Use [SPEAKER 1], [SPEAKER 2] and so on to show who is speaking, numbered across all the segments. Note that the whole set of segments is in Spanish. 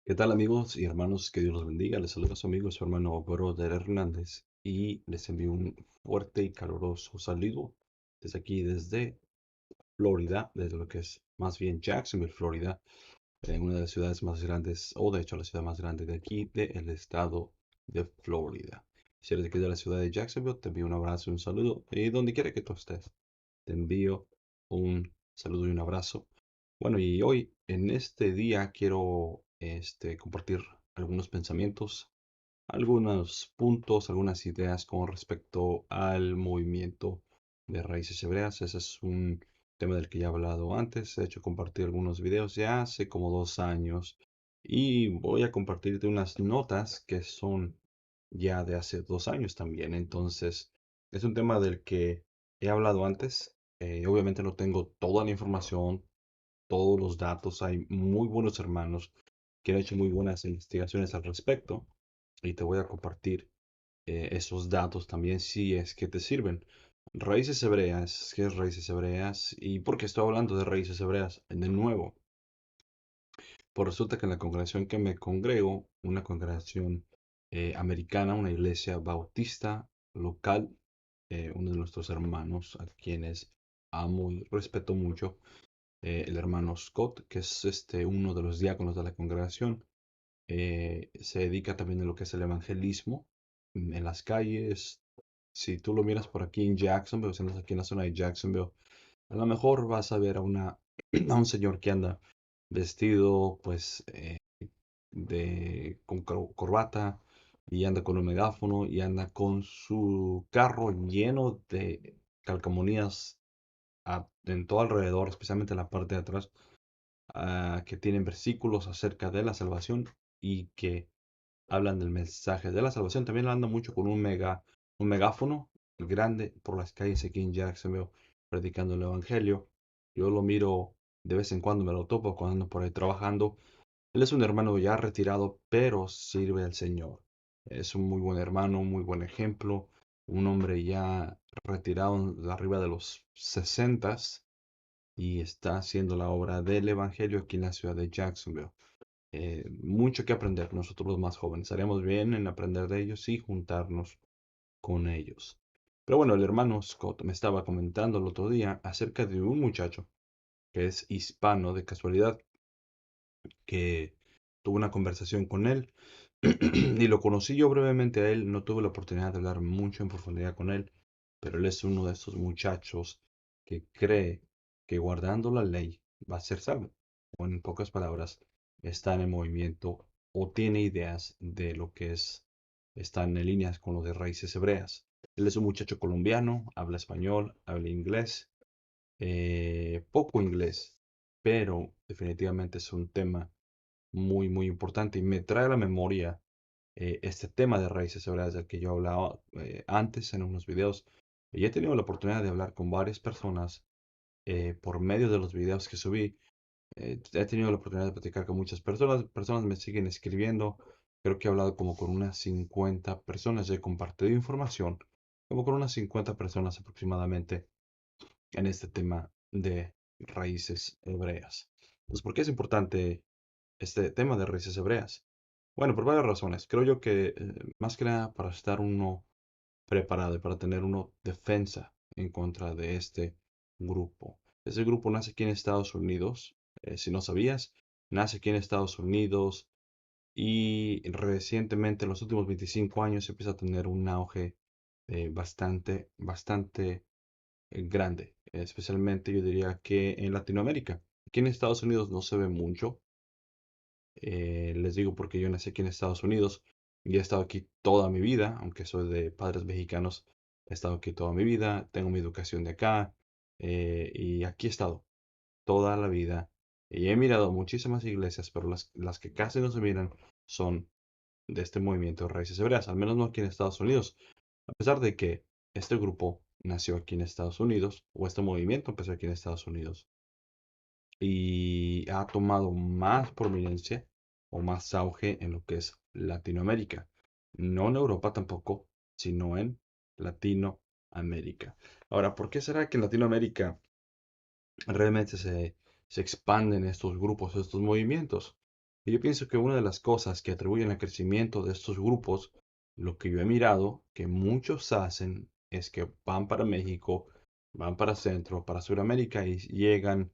[SPEAKER 1] ¿Qué tal amigos y hermanos? Que Dios los bendiga. Les saluda a su amigo, su hermano Brother Hernández y les envío un fuerte y caluroso saludo desde aquí, desde Florida, desde lo que es más bien Jacksonville, Florida, en una de las ciudades más grandes, o de hecho la ciudad más grande de aquí, del estado de Florida. Si eres de aquí de la ciudad de Jacksonville, te envío un abrazo y un saludo. Y donde quiera que tú estés, te envío un saludo y un abrazo. Bueno, y hoy en este día quiero compartir algunos pensamientos, algunos puntos, algunas ideas con respecto al movimiento de raíces hebreas. Ese es un tema del que ya he hablado antes. He hecho compartir algunos videos ya hace como 2 años y voy a compartirte unas notas que son ya de hace 2 años también. Entonces, es un tema del que he hablado antes. Obviamente no tengo toda la información, todos los datos. Hay muy buenos hermanos que han hecho muy buenas investigaciones al respecto y te voy a compartir esos datos también si es que te sirven. Raíces hebreas, ¿qué es raíces hebreas? ¿Y por qué estoy hablando de raíces hebreas? De nuevo, pues resulta que en la congregación que me congrego, una congregación americana, una iglesia bautista local, uno de nuestros hermanos a quienes amo y respeto mucho, el hermano Scott, que es uno de los diáconos de la congregación, se dedica también a lo que es el evangelismo en las calles. Si tú lo miras por aquí en Jacksonville, si andas aquí en la zona de Jacksonville, a lo mejor vas a ver a un señor que anda vestido pues con corbata y anda con un megáfono y anda con su carro lleno de calcamonías en todo alrededor, especialmente en la parte de atrás, que tienen versículos acerca de la salvación y que hablan del mensaje de la salvación. También anda mucho con un megáfono grande por las calles aquí en Jacksonville predicando el evangelio. Yo lo miro de vez en cuando, me lo topo cuando ando por ahí trabajando. Él es un hermano ya retirado, pero sirve al Señor. Es un muy buen hermano, un muy buen ejemplo. Un hombre ya retirado de arriba de los 60 y está haciendo la obra del Evangelio aquí en la ciudad de Jacksonville. Mucho que aprender nosotros los más jóvenes. Haremos bien en aprender de ellos y juntarnos con ellos. Pero bueno, el hermano Scott me estaba comentando el otro día acerca de un muchacho que es hispano de casualidad, que tuvo una conversación con él y lo conocí yo brevemente a él. No tuve la oportunidad de hablar mucho en profundidad con él, pero él es uno de esos muchachos que cree que guardando la ley va a ser salvo. O en pocas palabras, está en el movimiento o tiene ideas de lo que están en líneas con lo de raíces hebreas. Él es un muchacho colombiano, habla español, habla inglés, poco inglés, pero definitivamente es un tema muy, muy importante y me trae a la memoria este tema de raíces hebreas del que yo hablaba antes en unos videos. Y he tenido la oportunidad de hablar con varias personas por medio de los videos que subí. He tenido la oportunidad de platicar con muchas personas. Personas me siguen escribiendo. Creo que he hablado como con unas 50 personas. He compartido información como con unas 50 personas aproximadamente en este tema de raíces hebreas. Entonces, ¿por qué es importante este tema de raíces hebreas? Bueno, por varias razones. Creo yo que más que nada para estar uno preparado y para tener uno defensa en contra de este grupo. Ese grupo nace aquí en Estados Unidos. Si no sabías, nace aquí en Estados Unidos y recientemente, en los últimos 25 años, empieza a tener un auge bastante grande, especialmente yo diría que en Latinoamérica. Aquí en Estados Unidos no se ve mucho. Les digo porque yo nací aquí en Estados Unidos y he estado aquí toda mi vida, aunque soy de padres mexicanos, he estado aquí toda mi vida, tengo mi educación de acá, y aquí he estado toda la vida. Y he mirado muchísimas iglesias, pero las que casi no se miran son de este movimiento de raíces hebreas, al menos no aquí en Estados Unidos. A pesar de que este grupo nació aquí en Estados Unidos, o este movimiento empezó aquí en Estados Unidos, y ha tomado más prominencia o más auge en lo que es Latinoamérica. No en Europa tampoco, sino en Latinoamérica. Ahora, ¿por qué será que en Latinoamérica realmente se expanden estos grupos, estos movimientos? Y yo pienso que una de las cosas que atribuyen al crecimiento de estos grupos, lo que yo he mirado que muchos hacen es que van para México, van para Centro, para Sudamérica y llegan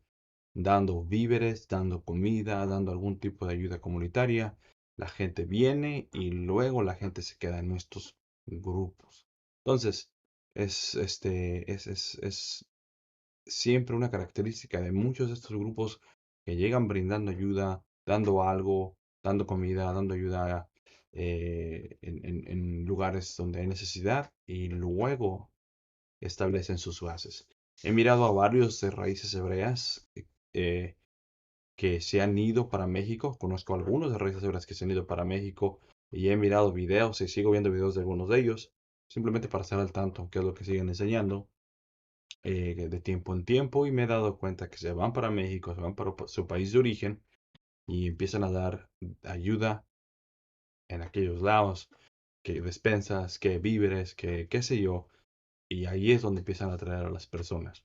[SPEAKER 1] dando víveres, dando comida, dando algún tipo de ayuda comunitaria. La gente viene y luego la gente se queda en estos grupos. Entonces, es siempre una característica de muchos de estos grupos que llegan brindando ayuda, dando algo, dando comida, dando ayuda en lugares donde hay necesidad y luego establecen sus bases. He mirado a varios de raíces hebreas eh, que se han ido para México. Conozco algunos de raíces hebreas que se han ido para México y he mirado videos y sigo viendo videos de algunos de ellos, simplemente para estar al tanto, qué es lo que siguen enseñando de tiempo en tiempo y me he dado cuenta que se van para México, se van para su país de origen y empiezan a dar ayuda en aquellos lados, que despensas, que víveres, que qué sé yo, y ahí es donde empiezan a atraer a las personas.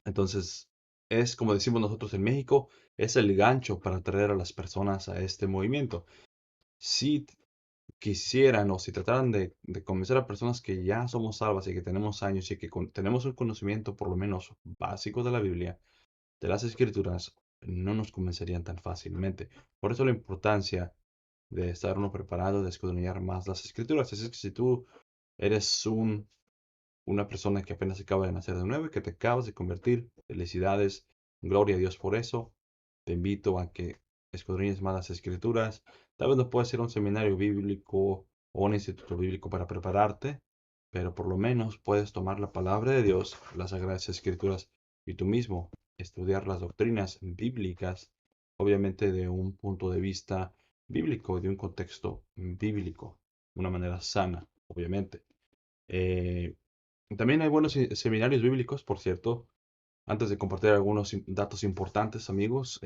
[SPEAKER 1] Entonces, es como decimos nosotros en México, es el gancho para atraer a las personas a este movimiento. Si quisieran o si trataran de convencer a personas que ya somos salvas y que tenemos años y que tenemos un conocimiento por lo menos básico de la Biblia, de las escrituras, no nos convencerían tan fácilmente. Por eso la importancia de estar uno preparado, de escudriñar más las escrituras. Es que si tú eres una persona que apenas acaba de nacer de nuevo y que te acabas de convertir, felicidades, gloria a Dios por eso. Te invito a que escudriñes más las escrituras. Tal vez no puedes ir a un seminario bíblico o un instituto bíblico para prepararte, pero por lo menos puedes tomar la palabra de Dios, las sagradas escrituras, y tú mismo estudiar las doctrinas bíblicas, obviamente de un punto de vista bíblico, de un contexto bíblico, de una manera sana, obviamente. Eh, También hay buenos seminarios bíblicos, por cierto. Antes de compartir algunos datos importantes, amigos,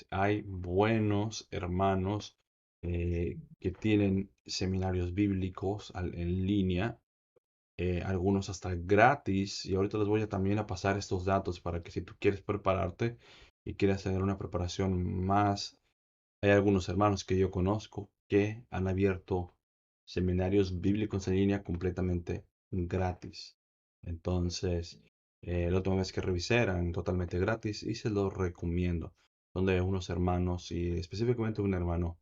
[SPEAKER 1] hay buenos hermanos que tienen seminarios bíblicos en línea, algunos hasta gratis. Y ahorita les voy a también a pasar estos datos para que si tú quieres prepararte y quieres tener una preparación más, hay algunos hermanos que yo conozco que han abierto seminarios bíblicos en línea completamente gratis. Entonces, la última vez que revisé eran totalmente gratis y se los recomiendo. Donde unos hermanos y específicamente un hermano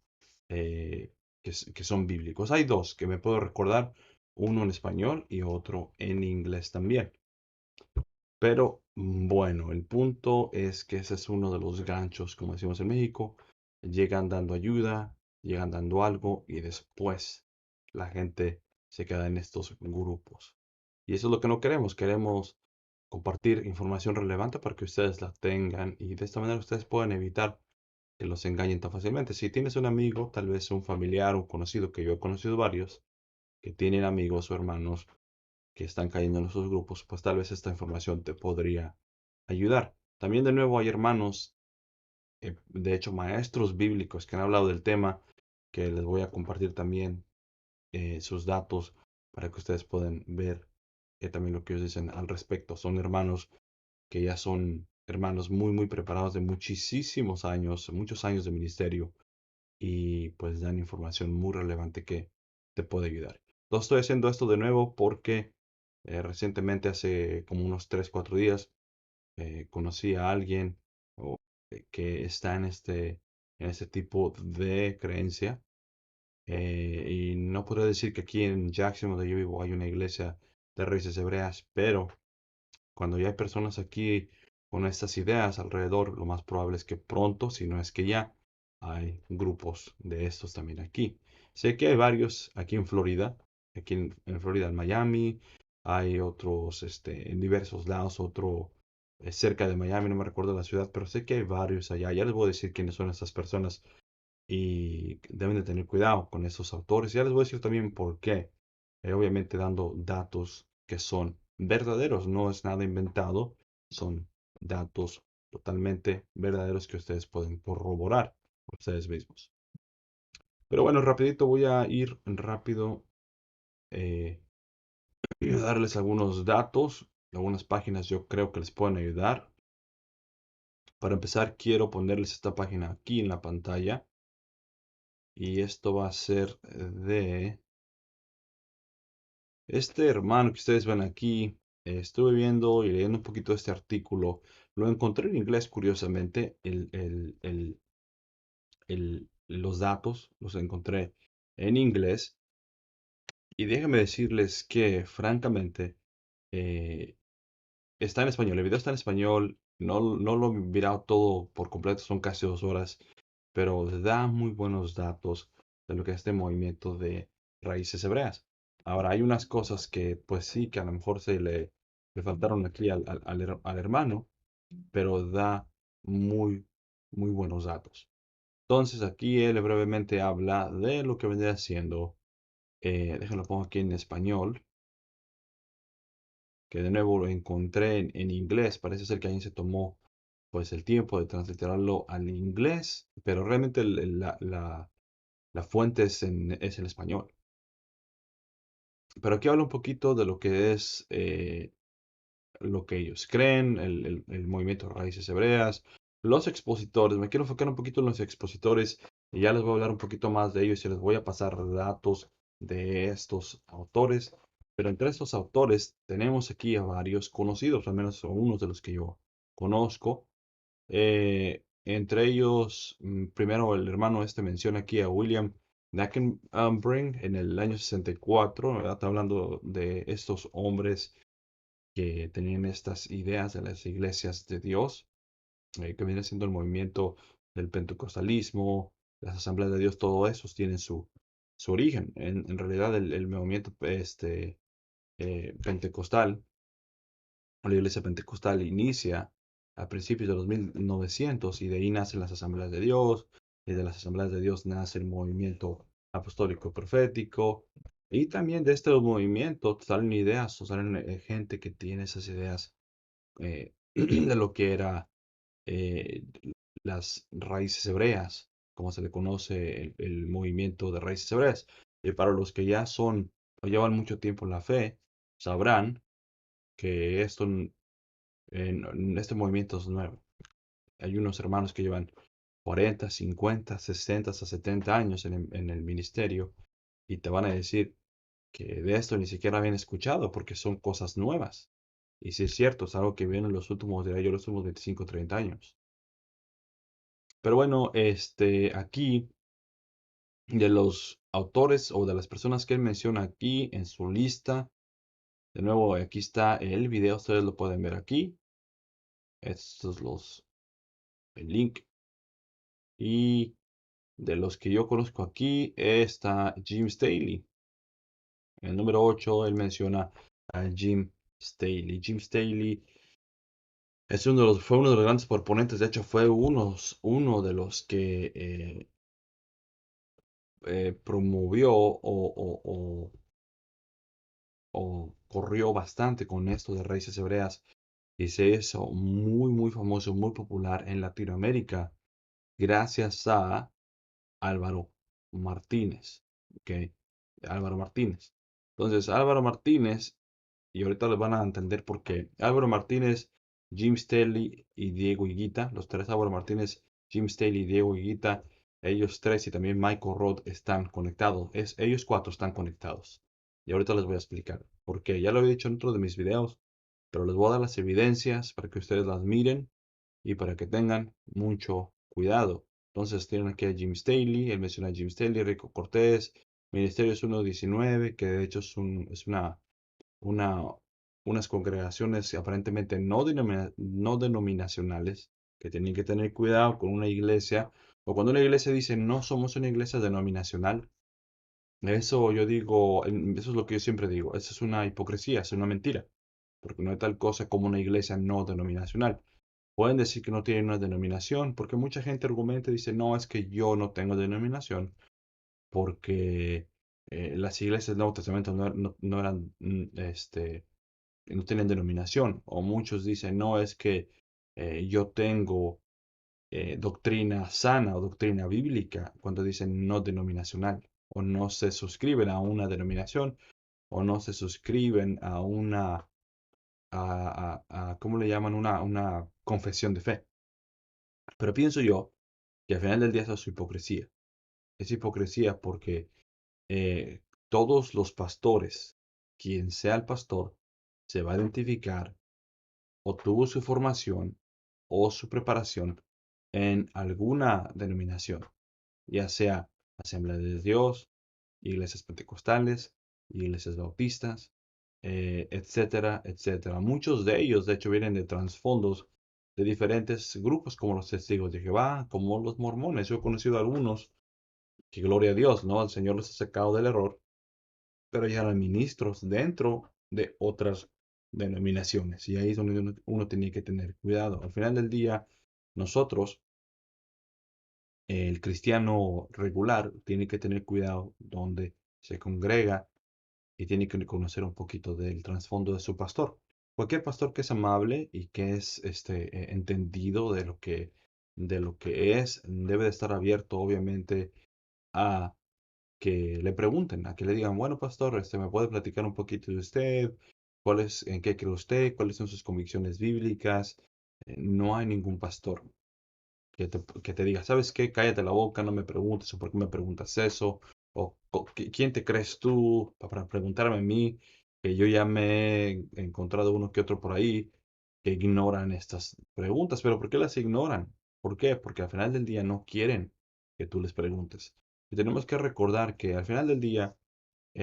[SPEAKER 1] que son bíblicos. Hay dos que me puedo recordar, uno en español y otro en inglés también. Pero bueno, el punto es que ese es uno de los ganchos, como decimos en México. Llegan dando ayuda, llegan dando algo y después la gente se queda en estos grupos. Y eso es lo que no queremos. Queremos compartir información relevante para que ustedes la tengan y de esta manera ustedes puedan evitar que los engañen tan fácilmente. Si tienes un amigo, tal vez un familiar, un conocido, que yo he conocido varios, que tienen amigos o hermanos que están cayendo en esos grupos, pues tal vez esta información te podría ayudar. También de nuevo hay hermanos, de hecho maestros bíblicos que han hablado del tema, que les voy a compartir también sus datos para que ustedes puedan ver también lo que ellos dicen al respecto. Son hermanos que ya son hermanos muy preparados de muchísimos años, muchos años de ministerio y pues dan información muy relevante que te puede ayudar. No estoy haciendo esto de nuevo porque recientemente, hace como unos 3 4 días, conocí a alguien que está en este tipo de creencia. Y no podría decir que aquí en Jackson, donde yo vivo, hay una iglesia de raíces hebreas, pero cuando ya hay personas aquí con estas ideas alrededor, lo más probable es que pronto, si no es que ya, hay grupos de estos también aquí. Sé que hay varios aquí en Florida, aquí en Florida, en Miami, hay otros en diversos lados, otro cerca de Miami, no me recuerdo la ciudad, pero sé que hay varios allá. Ya les voy a decir quiénes son estas personas y deben de tener cuidado con esos autores. Ya les voy a decir también por qué. Obviamente dando datos que son verdaderos, no es nada inventado, son datos totalmente verdaderos que ustedes pueden corroborar por ustedes mismos. Pero bueno, rapidito voy a ir rápido eh, a darles algunos datos, algunas páginas yo creo que les pueden ayudar. Para empezar, quiero ponerles esta página aquí en la pantalla. Y esto va a ser de este hermano que ustedes ven aquí. Estuve viendo y leyendo un poquito de este artículo. Lo encontré en inglés, curiosamente. Los datos los encontré en inglés. Y déjenme decirles que, francamente, eh, está en español. El video está en español. No lo he mirado todo por completo, son casi 2 horas. Pero da muy buenos datos de lo que es este movimiento de raíces hebreas. Ahora, hay unas cosas que, pues sí, que a lo mejor le faltaron aquí al hermano, pero da muy, muy buenos datos. Entonces, aquí él brevemente habla de lo que vendría siendo, déjenlo pongo aquí en español, que de nuevo lo encontré en inglés. Parece ser que alguien se tomó pues el tiempo de transliterarlo al inglés, pero realmente la fuente es en español. Pero aquí habla un poquito de lo que es lo que ellos creen, el movimiento de raíces hebreas, los expositores. Me quiero enfocar un poquito en los expositores y ya les voy a hablar un poquito más de ellos y les voy a pasar datos de estos autores. Pero entre estos autores tenemos aquí a varios conocidos, al menos unos de los que yo conozco. Entre ellos, primero el hermano este menciona aquí a William Knackenbrink en el año 64, ¿verdad? Está hablando de estos hombres que tenían estas ideas de las iglesias de Dios, que viene siendo el movimiento del pentecostalismo, las asambleas de Dios, todo eso tienen su origen. En realidad el movimiento pentecostal, la iglesia pentecostal inicia a principios de los 1900 y de ahí nacen las asambleas de Dios, y de las asambleas de Dios nace el movimiento apostólico profético, y también de este movimiento salen ideas, o salen gente que tiene esas ideas de lo que era eh, las raíces hebreas, como se le conoce el movimiento de raíces hebreas. Y para los que ya son o llevan mucho tiempo en la fe, sabrán que este movimiento es nuevo. Hay unos hermanos que llevan 40, 50, 60 hasta 70 años en el ministerio y te van a decir que de esto ni siquiera habían escuchado porque son cosas nuevas. Y si es cierto, es algo que viene en los últimos, diría yo, los últimos 25, 30 años. Pero bueno, aquí, de los autores o de las personas que él menciona aquí en su lista, de nuevo, aquí está el video, ustedes lo pueden ver aquí. Estos el link. Y de los que yo conozco aquí está Jim Staley. En el número 8 él menciona a Jim Staley. Jim Staley fue uno de los grandes proponentes, de hecho fue uno de los que promovió o corrió bastante con esto de raíces hebreas y se hizo muy, muy famoso, muy popular en Latinoamérica gracias a Álvaro Martínez. ¿Ok? Álvaro Martínez. Entonces, Álvaro Martínez, y ahorita les van a entender por qué. Álvaro Martínez, Jim Staley y Diego Higuita, los tres Álvaro Martínez, Jim Staley y Diego Higuita, ellos tres y también Michael Roth están conectados. Ellos cuatro están conectados. Y ahorita les voy a explicar por qué. Ya lo he dicho en otro de mis videos, pero les voy a dar las evidencias para que ustedes las miren y para que tengan mucho cuidado. Entonces tienen aquí a Jim Staley, él menciona a Jim Staley, Rico Cortés, Ministerio es 119, que de hecho es una, unas congregaciones aparentemente no denominacionales, que tienen que tener cuidado con una iglesia, o cuando una iglesia dice no somos una iglesia denominacional, eso yo digo, eso es lo que yo siempre digo, eso es una hipocresía, es una mentira, porque no hay tal cosa como una iglesia no denominacional. Pueden decir que no tienen una denominación, porque mucha gente argumenta y dice, no, es que yo no tengo denominación, porque las iglesias del Nuevo Testamento no eran, no tienen denominación. O muchos dicen, no, es que yo tengo doctrina sana o doctrina bíblica, cuando dicen no denominacional, o no se suscriben a una denominación, o no se suscriben a ¿cómo le llaman? Una confesión de fe. Pero pienso yo que al final del día eso es su hipocresía. Es hipocresía porque todos los pastores, quien sea el pastor, se va a identificar o tuvo su formación o su preparación en alguna denominación, ya sea Asamblea de Dios, iglesias pentecostales, iglesias bautistas, etcétera, etcétera. Muchos de ellos, de hecho, vienen de trasfondos de diferentes grupos, como los testigos de Jehová, como los mormones. Yo he conocido a algunos que, gloria a Dios, ¿no? El Señor los ha sacado del error, pero ya eran ministros dentro de otras denominaciones. Y ahí es donde uno tiene que tener cuidado. Al final del día, nosotros, el cristiano regular, tiene que tener cuidado donde se congrega y tiene que conocer un poquito del trasfondo de su pastor. Cualquier pastor que es amable y que es entendido de lo que es, debe de estar abierto, obviamente, a que le pregunten, a que le digan, bueno, pastor, ¿me puede platicar un poquito de usted? En qué cree usted? ¿Cuáles son sus convicciones bíblicas? No hay ningún pastor que te diga, ¿sabes qué? Cállate la boca, no me preguntes, o por qué me preguntas eso, quién te crees tú para preguntarme a mí, que yo ya me he encontrado uno que otro por ahí que ignoran estas preguntas, pero ¿por qué las ignoran? ¿Por qué? Porque al final del día no quieren que tú les preguntes. Y tenemos que recordar que al final del día,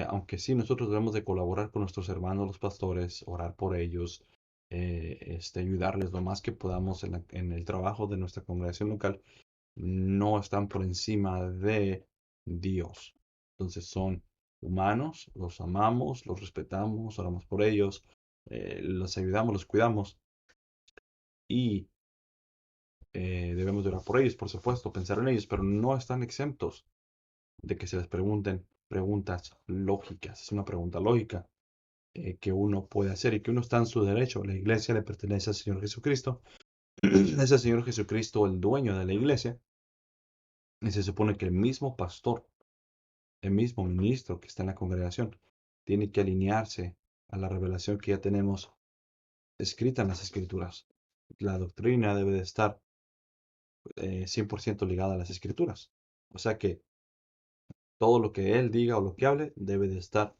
[SPEAKER 1] aunque sí nosotros debemos de colaborar con nuestros hermanos los pastores, orar por ellos, ayudarles lo más que podamos en el trabajo de nuestra congregación local, no están por encima de Dios. Entonces son humanos, los amamos, los respetamos, oramos por ellos, los ayudamos, los cuidamos y debemos de orar por ellos, por supuesto, pensar en ellos, pero no están exentos de que se les pregunten preguntas lógicas. Es una pregunta lógica que uno puede hacer y que uno está en su derecho. La iglesia le pertenece al Señor Jesucristo. Es el Señor Jesucristo el dueño de la iglesia. Y se supone que el mismo pastor, el mismo ministro que está en la congregación, tiene que alinearse a la revelación que ya tenemos escrita en las Escrituras. La doctrina debe de estar 100% ligada a las Escrituras. O sea que todo lo que él diga o lo que hable debe de estar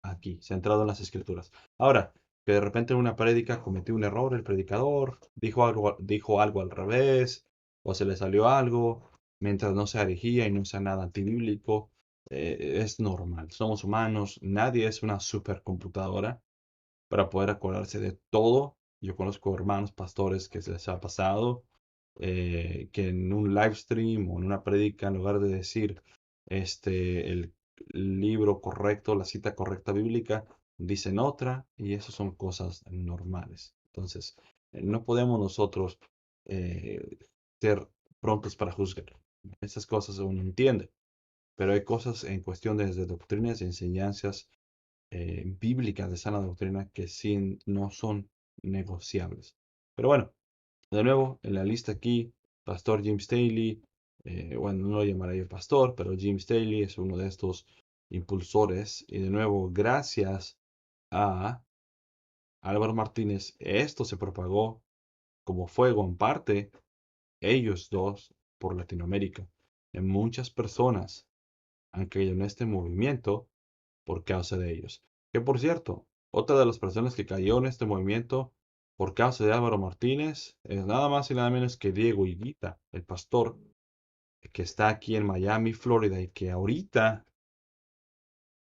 [SPEAKER 1] aquí, centrado en las Escrituras. Ahora, que de repente en una prédica cometió un error el predicador, dijo algo al revés, o se le salió algo, mientras no sea herejía y no sea nada antibíblico, es normal. Somos humanos, nadie es una supercomputadora para poder acordarse de todo. Yo conozco hermanos pastores que se les ha pasado, que en un live stream o en una prédica, en lugar de decir el libro correcto, la cita correcta bíblica, dicen otra, y eso son cosas normales. Entonces, no podemos nosotros eh, ser prontos para juzgar. Esas cosas uno entiende, pero hay cosas en cuestión desde doctrinas y enseñanzas bíblicas de sana doctrina que sí no son negociables. Pero bueno, de nuevo, en la lista aquí, Pastor Jim Staley, bueno, no lo llamaré yo pastor, pero Jim Staley es uno de estos impulsores. Y de nuevo, gracias a Álvaro Martínez, esto se propagó como fuego en parte, ellos dos, por Latinoamérica. En muchas personas han caído en este movimiento por causa de ellos. Que por cierto, otra de las personas que cayó en este movimiento por causa de Álvaro Martínez es nada más y nada menos que Diego Higuita, el pastor que está aquí en Miami, Florida, y que ahorita,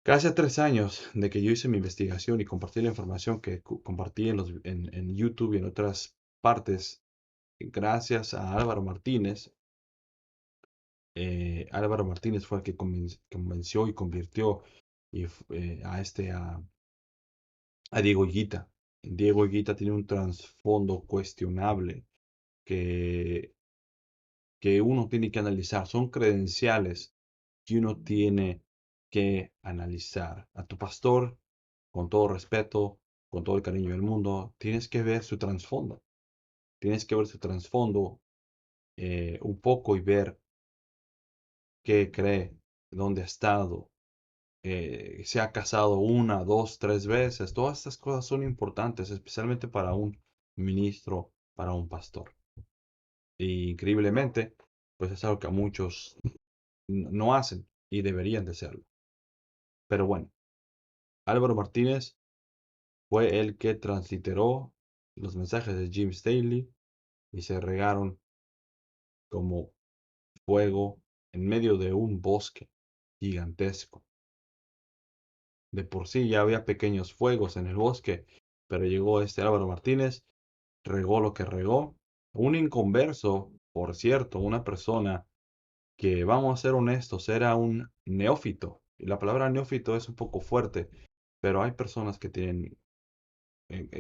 [SPEAKER 1] casi 3 años de que yo hice mi investigación y compartí la información que compartí en YouTube y en otras partes, gracias a Álvaro Martínez. Álvaro Martínez fue el que convenció y convirtió a Diego Higuita. Diego Higuita tiene un trasfondo cuestionable que, que uno tiene que analizar. Son credenciales que uno tiene que analizar. A tu pastor, con todo respeto, con todo el cariño del mundo, tienes que ver su trasfondo. Tienes que ver su trasfondo un poco y ver qué cree, dónde ha estado, se ha casado una, dos, tres veces. Todas estas cosas son importantes, especialmente para un ministro, para un pastor. Y increíblemente, pues es algo que a muchos no hacen y deberían de serlo. Pero bueno, Álvaro Martínez fue el que transliteró los mensajes de Jim Staley y se regaron como fuego en medio de un bosque gigantesco. De por sí ya había pequeños fuegos en el bosque, pero llegó este Álvaro Martínez, regó lo que regó. Un inconverso, por cierto, una persona que, vamos a ser honestos, era un neófito. Y la palabra neófito es un poco fuerte, pero hay personas que tienen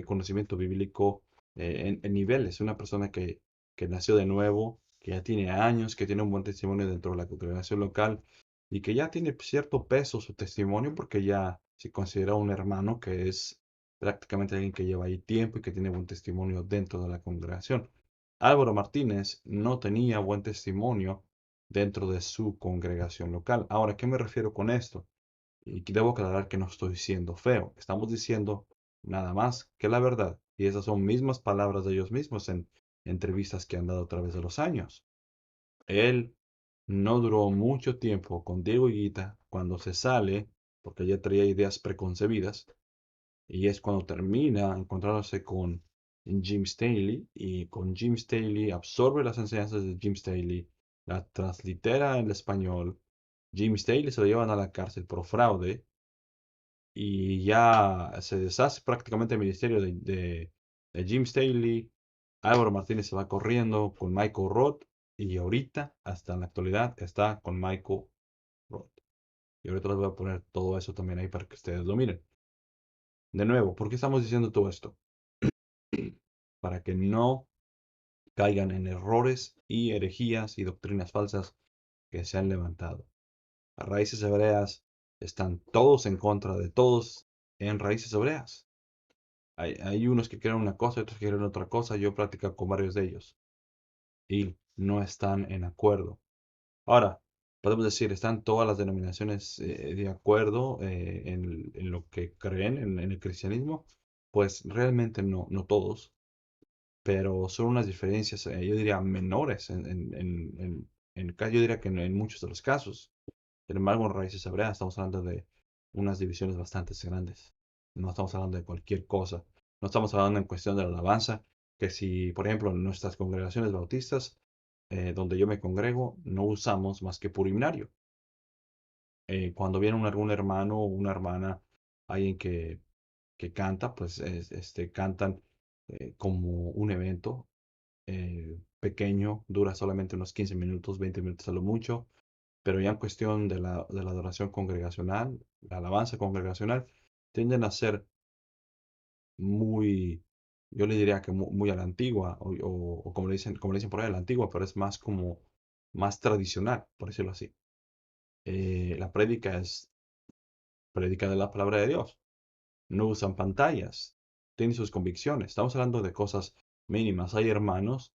[SPEAKER 1] conocimiento bíblico en niveles. Una persona que nació de nuevo, que ya tiene años, que tiene un buen testimonio dentro de la congregación local y que ya tiene cierto peso su testimonio porque ya se considera un hermano que es prácticamente alguien que lleva ahí tiempo y que tiene buen testimonio dentro de la congregación. Álvaro Martínez no tenía buen testimonio dentro de su congregación local. Ahora, ¿qué me refiero con esto? Y debo aclarar que no estoy diciendo feo, estamos diciendo nada más que la verdad. Y esas son mismas palabras de ellos mismos en entrevistas que han dado a través de los años. Él no duró mucho tiempo con Diego Higuita cuando se sale, porque ya traía ideas preconcebidas, y es cuando termina encontrándose con Jim Staley, y con Jim Staley absorbe las enseñanzas de Jim Staley, la translitera en el español. Jim Staley se lo llevan a la cárcel por fraude y ya se deshace prácticamente el ministerio de Jim Staley. Álvaro Martínez se va corriendo con Michael Roth y ahorita, hasta en la actualidad, está con Michael Roth. Y ahorita les voy a poner todo eso también ahí para que ustedes lo miren. De nuevo, ¿por qué estamos diciendo todo esto? Para que no caigan en errores y herejías y doctrinas falsas que se han levantado. Las raíces hebreas están todos en contra de todos en raíces hebreas. Hay unos que creen una cosa y otros que creen otra cosa. Yo practico con varios de ellos y no están en acuerdo. Ahora, podemos decir, ¿están todas las denominaciones de acuerdo en lo que creen en el cristianismo? Pues realmente no, no todos, pero son unas diferencias, yo diría, menores yo diría que en muchos de los casos. Sin embargo, en raíces hebreas estamos hablando de unas divisiones bastante grandes. No estamos hablando de cualquier cosa. No estamos hablando en cuestión de la alabanza, que si, por ejemplo, en nuestras congregaciones bautistas, donde yo me congrego, no usamos más que puro himnario. Cuando viene algún hermano o una hermana, alguien que canta, pues cantan como un evento pequeño, dura solamente unos 15 minutos, 20 minutos a lo mucho, pero ya en cuestión de la adoración congregacional, la alabanza congregacional, tienden a ser muy, yo le diría que muy a la antigua, o como le dicen por ahí, a la antigua, pero es más como, más tradicional, por decirlo así. La prédica es prédica de la palabra de Dios. No usan pantallas, tienen sus convicciones. Estamos hablando de cosas mínimas. Hay hermanos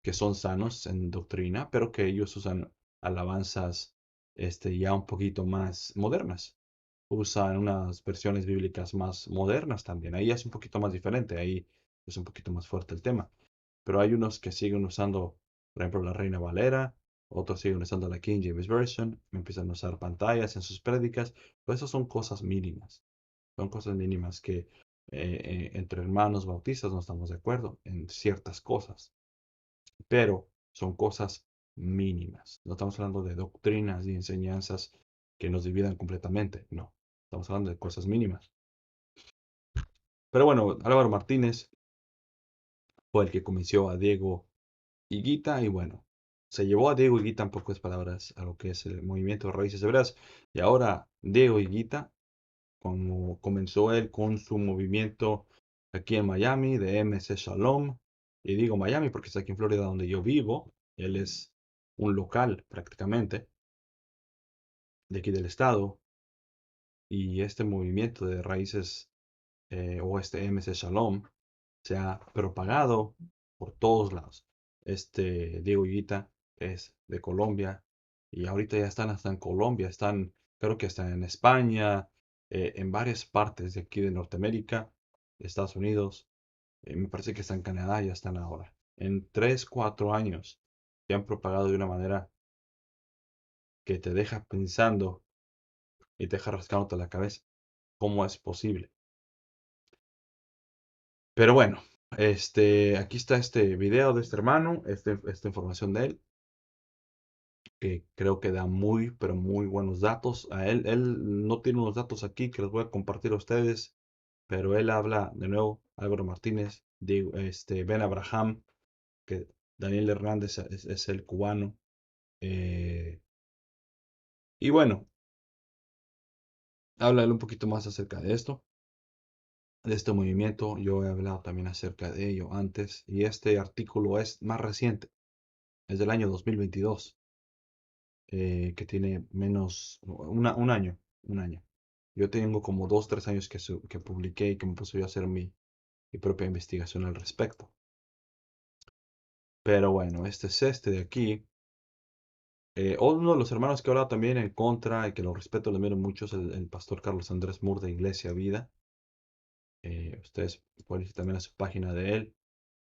[SPEAKER 1] que son sanos en doctrina, pero que ellos usan alabanzas ya un poquito más modernas. Usan unas versiones bíblicas más modernas también. Ahí es un poquito más diferente, ahí es un poquito más fuerte el tema. Pero hay unos que siguen usando, por ejemplo, la Reina Valera, otros siguen usando la King James Version, empiezan a usar pantallas en sus prédicas, pero esas son cosas mínimas. Son cosas mínimas que entre hermanos bautistas no estamos de acuerdo en ciertas cosas, pero son cosas mínimas. No estamos hablando de doctrinas y enseñanzas que nos dividan completamente, no. Estamos hablando de cosas mínimas. Pero bueno, Álvaro Martínez fue el que convenció a Diego Higuita y bueno, se llevó a Diego Higuita en pocas palabras a lo que es el movimiento de Raíces Hebreas. Y ahora Diego Higuita, como comenzó él con su movimiento aquí en Miami de MC Shalom, y digo Miami porque es aquí en Florida donde yo vivo, él es un local prácticamente de aquí del estado, y este movimiento de raíces o este MC Shalom se ha propagado por todos lados. Diego Higuita es de Colombia y ahorita ya están hasta en Colombia, están, creo que están en España, en varias partes de aquí de Norteamérica, Estados Unidos, me parece que están en Canadá, ya están ahora. En 3, 4 años se han propagado de una manera que te deja pensando y te deja rascándote la cabeza. ¿Cómo es posible? Pero bueno, aquí está este video de este hermano, esta información de él, que creo que da muy, pero muy buenos datos. Él no tiene unos datos aquí que los voy a compartir a ustedes, pero él habla de nuevo, Álvaro Martínez, Ben Abraham, que Daniel Hernández es el cubano. eh, y bueno, habla él un poquito más acerca de esto, de este movimiento. Yo he hablado también acerca de ello antes, y este artículo es más reciente, es del año 2022, que tiene menos, un año. Yo tengo como 2, 3 años que publiqué y que me puse yo a hacer mi propia investigación al respecto. Pero bueno, este es este de aquí. Uno de los hermanos que ha hablado también en contra y que lo respeto, le admiro mucho, es el pastor Carlos Andrés Moore de Iglesia Vida. Ustedes pueden ir también a su página de él.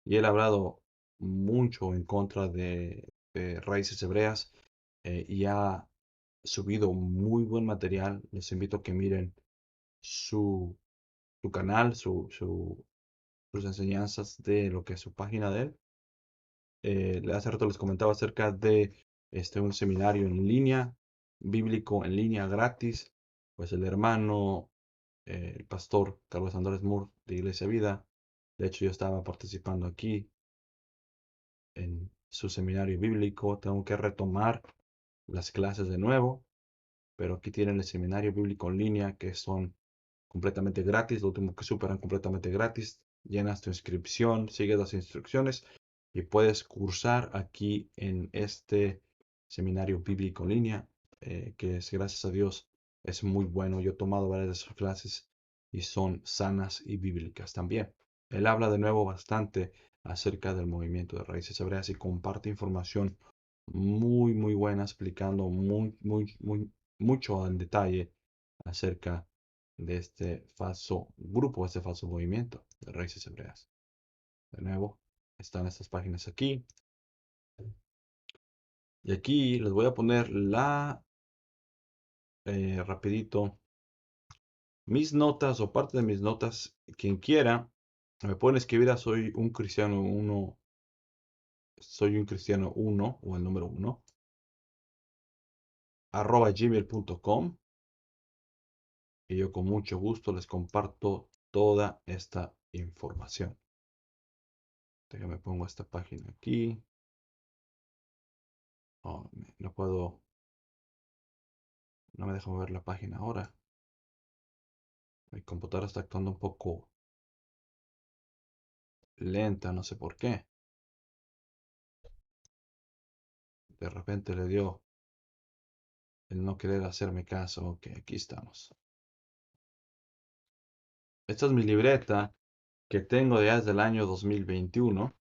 [SPEAKER 1] Y él ha hablado mucho en contra de Raíces Hebreas, y ha subido muy buen material. Les invito a que miren su, su canal, sus enseñanzas de lo que es su página de él. Hace rato les comentaba acerca de un seminario en línea, bíblico en línea gratis. Pues el hermano, el pastor Carlos Andrés Moore de Iglesia Vida, de hecho yo estaba participando aquí en su seminario bíblico. Tengo que retomar las clases de nuevo, pero aquí tienen el seminario bíblico en línea, que son completamente gratis. Lo último que superan completamente gratis. Llenas tu inscripción, sigues las instrucciones y puedes cursar aquí en este seminario bíblico en línea, que es, gracias a Dios, es muy bueno. Yo he tomado varias de sus clases y son sanas y bíblicas también. Él habla de nuevo bastante acerca del movimiento de Raíces Hebreas y comparte información muy, muy buena, explicando mucho en detalle acerca de este falso grupo, este falso movimiento de Raíces Hebreas. De nuevo, están estas páginas aquí. Y aquí les voy a poner rapidito, mis notas o parte de mis notas. Quien quiera, me pueden escribir a soy un cristiano 1 o el número 1 @gmail.com, y yo con mucho gusto les comparto toda esta información. Déjame pongo esta página aquí. Oh, no puedo, no me deja mover la página ahora. Mi computadora está actuando un poco lenta, no sé por qué. De repente le dio el no querer hacerme caso. Ok, aquí estamos. Esta es mi libreta que tengo ya desde el año 2021.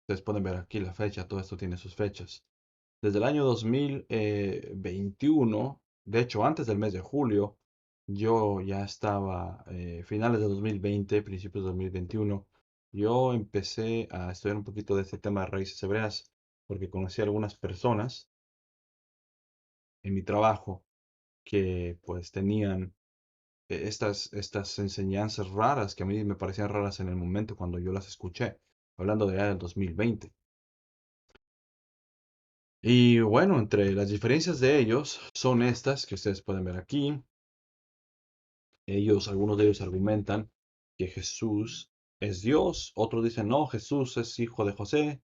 [SPEAKER 1] Ustedes pueden ver aquí la fecha, todo esto tiene sus fechas. Desde el año 2021, de hecho antes del mes de julio, yo ya estaba, finales de 2020, principios de 2021, yo empecé a estudiar un poquito de este tema de raíces hebreas, porque conocí a algunas personas en mi trabajo que pues tenían estas enseñanzas raras que a mí me parecían raras en el momento cuando yo las escuché, hablando de ya del 2020. Y bueno, entre las diferencias de ellos son estas que ustedes pueden ver aquí. Algunos de ellos argumentan que Jesús es Dios, otros dicen no, Jesús es hijo de José,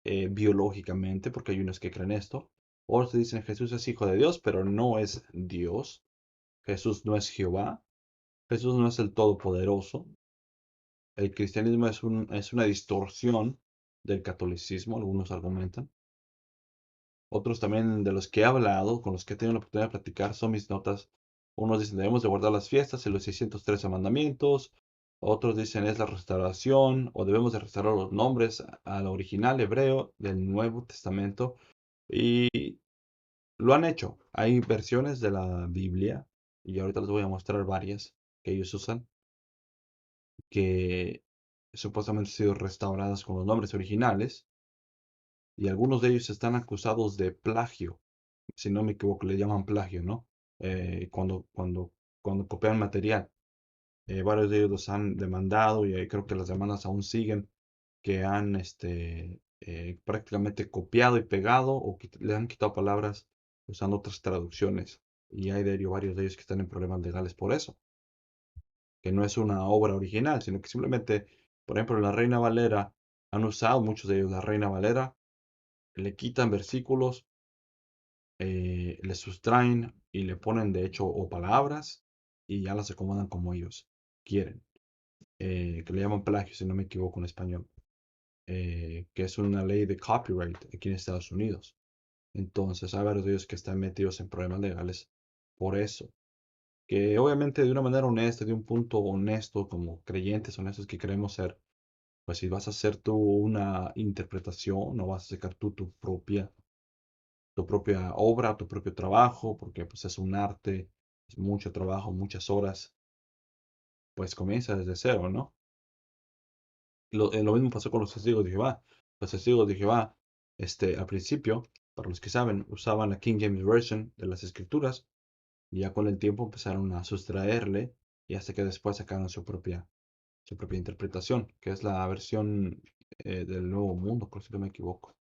[SPEAKER 1] biológicamente, porque hay unos que creen esto. Otros dicen Jesús es hijo de Dios, pero no es Dios. Jesús no es Jehová. Jesús no es el Todopoderoso. El cristianismo es una distorsión del catolicismo, algunos argumentan. Otros también de los que he hablado, con los que he tenido la oportunidad de platicar, son mis notas. Unos dicen debemos de guardar las fiestas y los 613 mandamientos. Otros dicen es la restauración o debemos de restaurar los nombres al original hebreo del Nuevo Testamento. Y lo han hecho. Hay versiones de la Biblia, y ahorita les voy a mostrar varias que ellos usan, que supuestamente han sido restauradas con los nombres originales. Y algunos de ellos están acusados de plagio. si no me equivoco, le llaman plagio, ¿no? Cuando copian material. Varios de ellos los han demandado y creo que las demandas aún siguen, que han prácticamente copiado y pegado o le han quitado palabras usando otras traducciones. Y hay de ello varios de ellos que están en problemas legales por eso, que no es una obra original, sino que simplemente, por ejemplo, la Reina Valera, han usado muchos de ellos la Reina Valera, le quitan versículos, le sustraen y le ponen de hecho o palabras y ya las acomodan como ellos quieren, que le llaman plagio, si no me equivoco en español, que es una ley de copyright aquí en Estados Unidos. Entonces hay varios de ellos que están metidos en problemas legales por eso. Que obviamente de una manera honesta, de un punto honesto, como creyentes honestos que queremos ser, pues si vas a hacer tú una interpretación o vas a sacar tú tu propia obra, tu propio trabajo, porque pues es un arte, es mucho trabajo, muchas horas, pues comienza desde cero, ¿no? Lo mismo pasó con los testigos de Jehová. Los testigos de Jehová, al principio, para los que saben, usaban la King James Version de las escrituras y ya con el tiempo empezaron a sustraerle y hasta que después sacaron su propia interpretación, que es la versión del Nuevo Mundo, por si no me equivoco.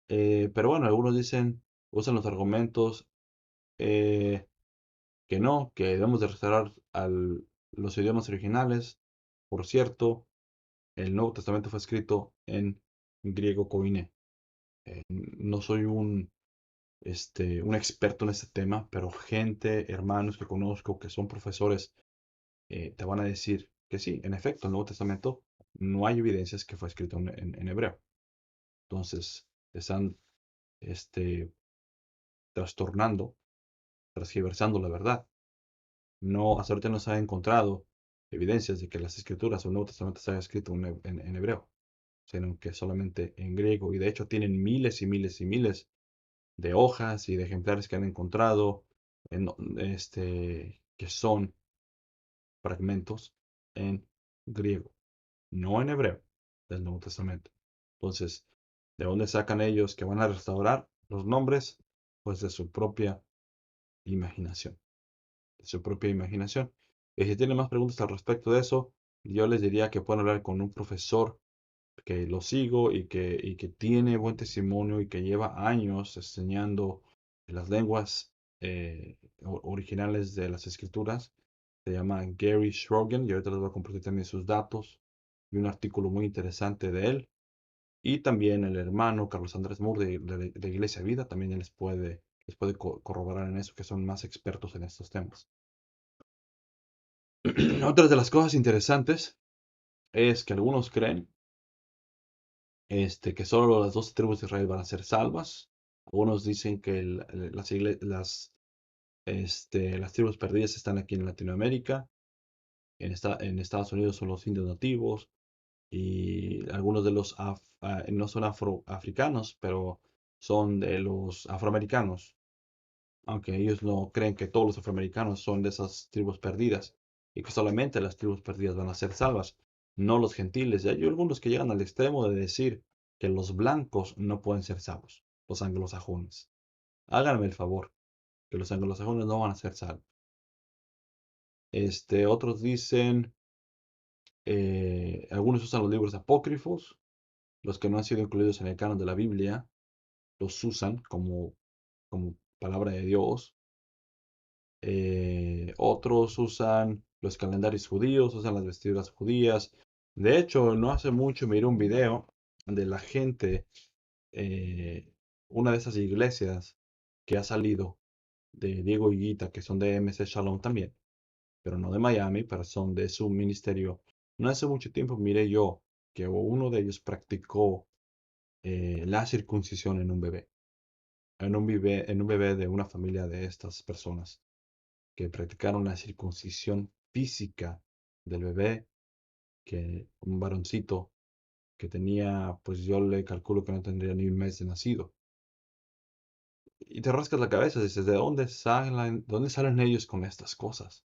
[SPEAKER 1] Pero bueno, algunos dicen, usan los argumentos eh, que no, que debemos de restaurar los idiomas originales. Por cierto, el Nuevo Testamento fue escrito en griego koiné. No soy un experto en este tema, pero gente, hermanos que conozco que son profesores, te van a decir que sí, en efecto, el Nuevo Testamento no hay evidencias que fue escrito en hebreo. Entonces, están este, trastornando, transgiversando la verdad. No, hasta ahorita no se ha encontrado evidencias de que las escrituras o el Nuevo Testamento se haya escrito en hebreo, sino que solamente en griego. Y de hecho tienen miles y miles y miles de hojas y de ejemplares que han encontrado que son fragmentos en griego, no en hebreo del Nuevo Testamento. Entonces, ¿de dónde sacan ellos que van a restaurar los nombres? Pues de su propia imaginación, de su propia imaginación. Y si tienen más preguntas al respecto de eso, yo les diría que pueden hablar con un profesor que lo sigo y que tiene buen testimonio y que lleva años enseñando las lenguas originales de las escrituras. Se llama Gary Shrogen y ahorita les voy a compartir también sus datos y un artículo muy interesante de él. Y también el hermano Carlos Andrés Moore de Iglesia Vida también les puede corroborar en eso, que son más expertos en estos temas. Otra de las cosas interesantes es que algunos creen que solo las 12 tribus de Israel van a ser salvas. Algunos dicen que las tribus perdidas están aquí en Latinoamérica. En Estados Unidos son los indios nativos. Y algunos de los no son afroafricanos, pero son de los afroamericanos. Aunque ellos no creen que todos los afroamericanos son de esas tribus perdidas. Y que solamente las tribus perdidas van a ser salvas, no los gentiles. Y hay algunos que llegan al extremo de decir que los blancos no pueden ser salvos, los anglosajones. Háganme el favor, que los anglosajones no van a ser salvos. Otros dicen, algunos usan los libros apócrifos, los que no han sido incluidos en el canon de la Biblia, los usan como palabra de Dios. Otros usan los calendarios judíos, usan las vestiduras judías. De hecho, no hace mucho miré un video de la gente, eh, una de esas iglesias que ha salido de Diego Higuita, que son de MC Shalom también, pero no de Miami, pero son de su ministerio. No hace mucho tiempo miré yo que uno de ellos practicó la circuncisión en un bebé de una familia de estas personas que practicaron la circuncisión física del bebé, que un varoncito que tenía, pues yo le calculo que no tendría ni un mes de nacido. Y te rascas la cabeza, dices, ¿de dónde salen ellos con estas cosas?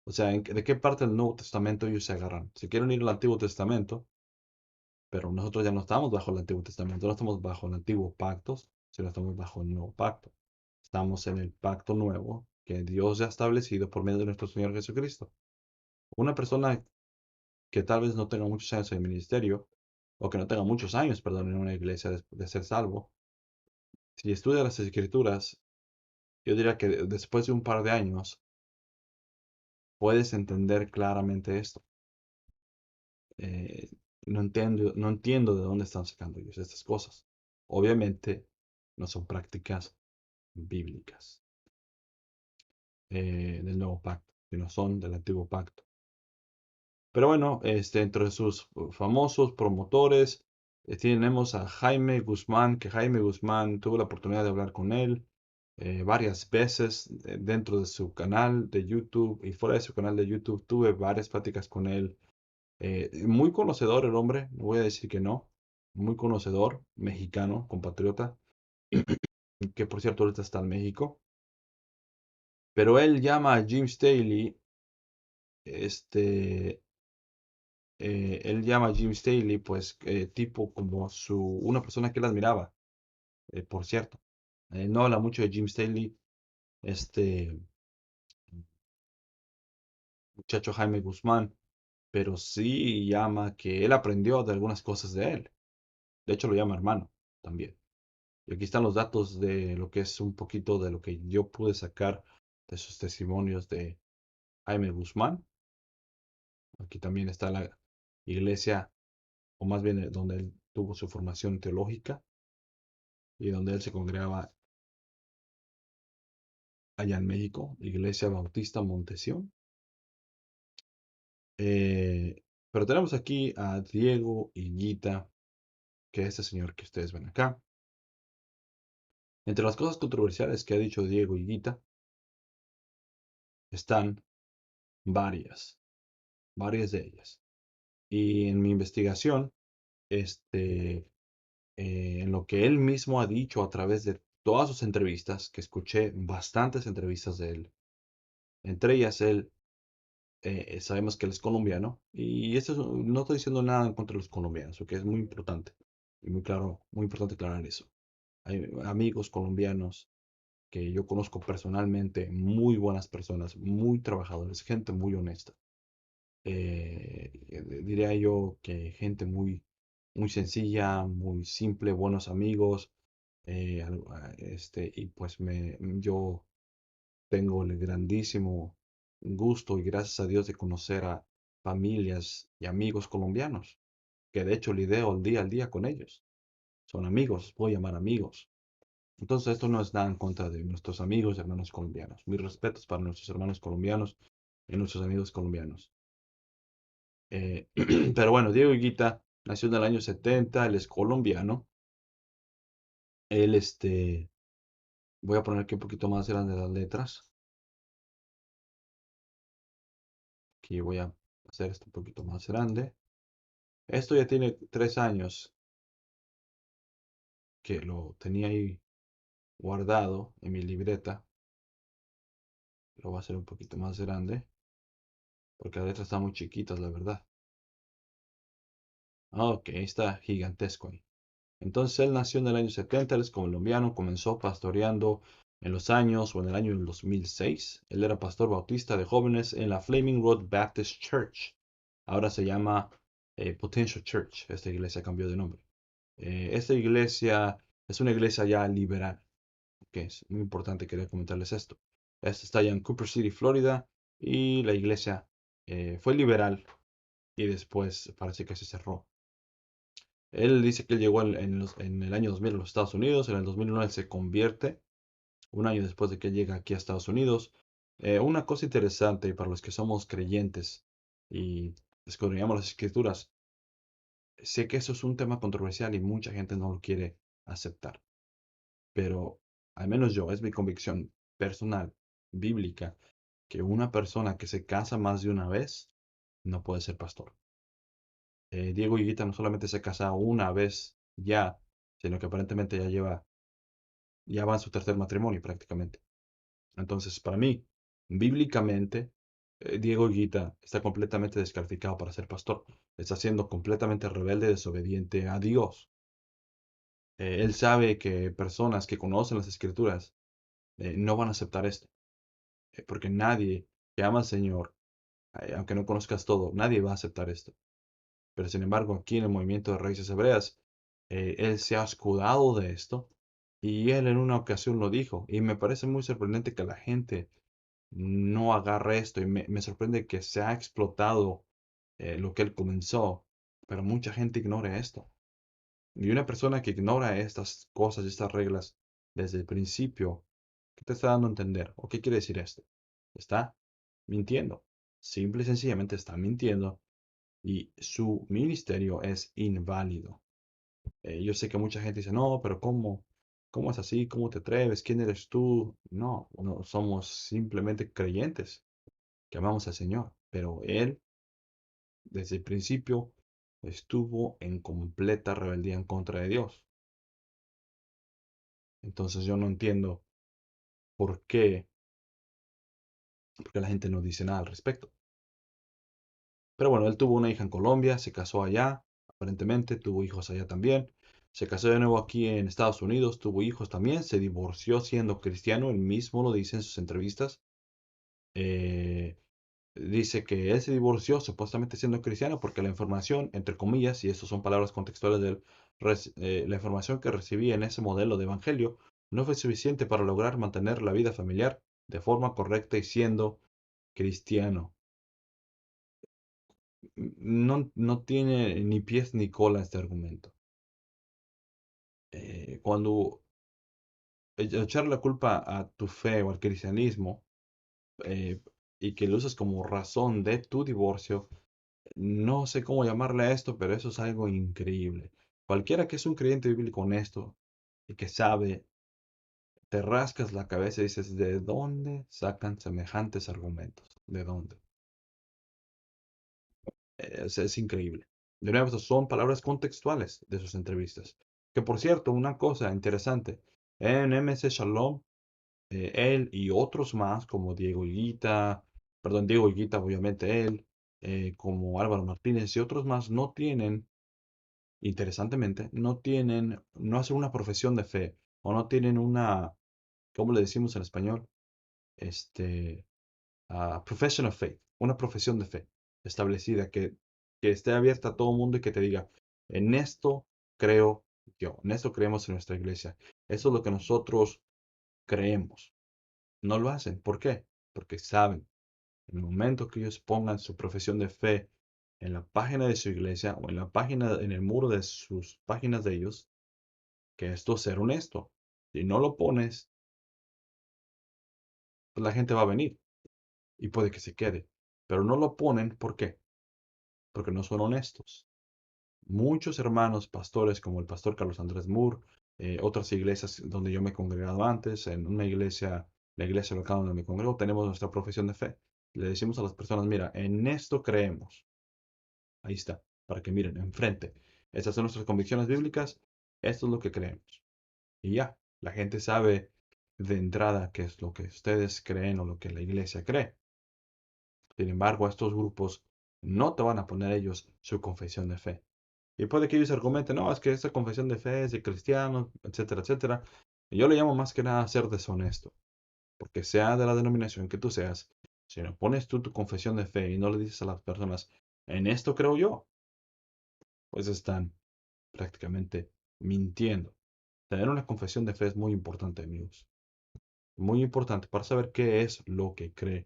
[SPEAKER 1] O sea, ¿de qué parte del Nuevo Testamento ellos se agarran? Si quieren ir al Antiguo Testamento, pero nosotros ya no estamos bajo el Antiguo Testamento, no estamos bajo el Antiguo Pacto, sino estamos bajo el nuevo pacto. Estamos en el pacto nuevo que Dios ya ha establecido por medio de nuestro Señor Jesucristo. Una persona que tal vez no tenga muchos años en el ministerio, o que no tenga muchos años, perdón, en una iglesia de ser salvo, si estudia las escrituras, yo diría que después de un par de años puedes entender claramente esto. Eh, no entiendo de dónde están sacando ellos estas cosas. Obviamente no son prácticas bíblicas del nuevo pacto, sino son del antiguo pacto. Pero bueno, entre sus famosos promotores tenemos a Jaime Guzmán, que Jaime Guzmán tuvo la oportunidad de hablar con él varias veces dentro de su canal de YouTube y fuera de su canal de YouTube. Tuve varias pláticas con él. Muy conocedor el hombre, no voy a decir que no. Muy conocedor, mexicano, compatriota, que por cierto ahorita está en México. Pero él llama a Jim Staley, este, él llama a Jim Staley, pues, tipo como una persona que él admiraba, por cierto. No habla mucho de Jim Staley, este muchacho Jaime Guzmán, pero sí llama que él aprendió de algunas cosas de él. De hecho, lo llama hermano también. Y aquí están los datos de lo que es un poquito de lo que yo pude sacar de sus testimonios de Jaime Guzmán. Aquí también está la iglesia, o más bien donde él tuvo su formación teológica y donde él se congregaba allá en México, Iglesia Bautista Montesión. Pero tenemos aquí a Diego Higuita, que es este señor que ustedes ven acá. Entre las cosas controversiales que ha dicho Diego Higuita están varias, varias de ellas. Y en mi investigación, en lo que él mismo ha dicho a través de todas sus entrevistas, que escuché bastantes entrevistas de él, entre ellas él, sabemos que él es colombiano, y no estoy diciendo nada en contra de los colombianos, que es muy importante, y muy claro, muy importante aclarar eso. Hay amigos colombianos que yo conozco personalmente, muy buenas personas, muy trabajadores, gente muy honesta. Diría yo que gente muy sencilla, muy simple, buenos amigos. Y pues yo tengo el grandísimo gusto y gracias a Dios de conocer a familias y amigos colombianos, que de hecho lidio al día con ellos. Son amigos, los puedo llamar amigos. Entonces esto no es nada en contra de nuestros amigos y hermanos colombianos. Mis respetos para nuestros hermanos colombianos y nuestros amigos colombianos. Pero bueno, Diego Higuita nació en el año 70, él es colombiano. Él, voy a poner aquí un poquito más grande las letras. Aquí voy a hacer esto un poquito más grande. Esto ya tiene 3 años que lo tenía ahí guardado en mi libreta. Lo voy a hacer un poquito más grande porque las letras están muy chiquitas, la verdad. Ok, está gigantesco ahí. Entonces él nació en el año 70, él es colombiano, comenzó pastoreando en los años o en el año 2006. Él era pastor bautista de jóvenes en la Flaming Road Baptist Church. Ahora se llama Potential Church. Esta iglesia cambió de nombre. Esta iglesia es una iglesia ya liberal. Que es muy importante, quería comentarles esto. Esta está allá en Cooper City, Florida, y la iglesia fue liberal y después parece que se cerró. Él dice que él llegó en el año 2000 a los Estados Unidos, en el 2009 se convierte, un año después de que llega aquí a Estados Unidos. Una cosa interesante para los que somos creyentes y escudriñamos las escrituras, sé que eso es un tema controversial y mucha gente no lo quiere aceptar, pero al menos yo, es mi convicción personal, bíblica, que una persona que se casa más de una vez no puede ser pastor. Diego Higuita no solamente se casa una vez ya, sino que aparentemente ya va en su tercer matrimonio prácticamente. Entonces, para mí, bíblicamente, Diego Higuita está completamente descalificado para ser pastor. Está siendo completamente rebelde, desobediente a Dios. Él sabe que personas que conocen las escrituras no van a aceptar esto, porque nadie que ama al Señor, aunque no conozcas todo, nadie va a aceptar esto. Pero sin embargo, aquí en el movimiento de Raíces Hebreas, él se ha escudado de esto y él en una ocasión lo dijo. Y me parece muy sorprendente que la gente no agarre esto y me sorprende que se ha explotado lo que él comenzó, pero mucha gente ignora esto. Y una persona que ignora estas cosas y estas reglas desde el principio, ¿qué te está dando a entender? ¿O qué quiere decir esto? Está mintiendo. Simple y sencillamente está mintiendo y su ministerio es inválido. Yo sé que mucha gente dice, no, pero ¿cómo? ¿Cómo es así? ¿Cómo te atreves? ¿Quién eres tú? No, no somos simplemente creyentes que amamos al Señor, pero Él desde el principio estuvo en completa rebeldía en contra de Dios. Entonces yo no entiendo por qué, porque la gente no dice nada al respecto. Pero bueno, él tuvo una hija en Colombia, se casó allá, aparentemente tuvo hijos allá también. Se casó de nuevo aquí en Estados Unidos, tuvo hijos también, se divorció siendo cristiano, él mismo lo dice en sus entrevistas. Eh, Dice que él se divorció supuestamente siendo cristiano porque la información, entre comillas, y estas son palabras contextuales de él, la información que recibía en ese modelo de evangelio no fue suficiente para lograr mantener la vida familiar de forma correcta y siendo cristiano. No tiene ni pies ni cola este argumento. Cuando echar la culpa a tu fe o al cristianismo eh, y que lo usas como razón de tu divorcio, no sé cómo llamarle a esto, pero eso es algo increíble. Cualquiera que es un creyente bíblico honesto y que sabe, te rascas la cabeza y dices, ¿de dónde sacan semejantes argumentos? ¿De dónde? Es increíble. De nuevo, estas son palabras contextuales de sus entrevistas. Que por cierto, una cosa interesante, en MC Shalom, él y otros más, como Diego Higuita, perdón, Diego Higuita, obviamente él, como Álvaro Martínez y otros más, no tienen, interesantemente, no hacen una profesión de fe, o no tienen una, ¿cómo le decimos en español? Este, profession of faith, una profesión de fe establecida que esté abierta a todo mundo y que te diga, en esto creo yo, en esto creemos en nuestra iglesia. Eso es lo que nosotros creemos. No lo hacen. ¿Por qué? Porque saben, en el momento que ellos pongan su profesión de fe en la página de su iglesia o en la página, en el muro de sus páginas de ellos, que esto es ser honesto. Si no lo pones, pues la gente va a venir y puede que se quede. Pero no lo ponen, ¿por qué? Porque no son honestos. Muchos hermanos pastores, como el pastor Carlos Andrés Moore, otras iglesias donde yo me he congregado antes, en una iglesia, la iglesia local donde me congrego, tenemos nuestra profesión de fe. Le decimos a las personas, mira, en esto creemos. Ahí está, para que miren, enfrente. Estas son nuestras convicciones bíblicas, esto es lo que creemos. Y ya, la gente sabe de entrada qué es lo que ustedes creen o lo que la iglesia cree. Sin embargo, estos grupos no te van a poner ellos su confesión de fe. Y puede que ellos argumenten, no, es que esta confesión de fe es de cristianos, etcétera, etcétera. Y yo le llamo más que nada ser deshonesto. Porque sea de la denominación que tú seas, si no pones tú tu confesión de fe y no le dices a las personas, en esto creo yo, pues están prácticamente mintiendo. Tener una confesión de fe es muy importante, amigos. Muy importante para saber qué es lo que cree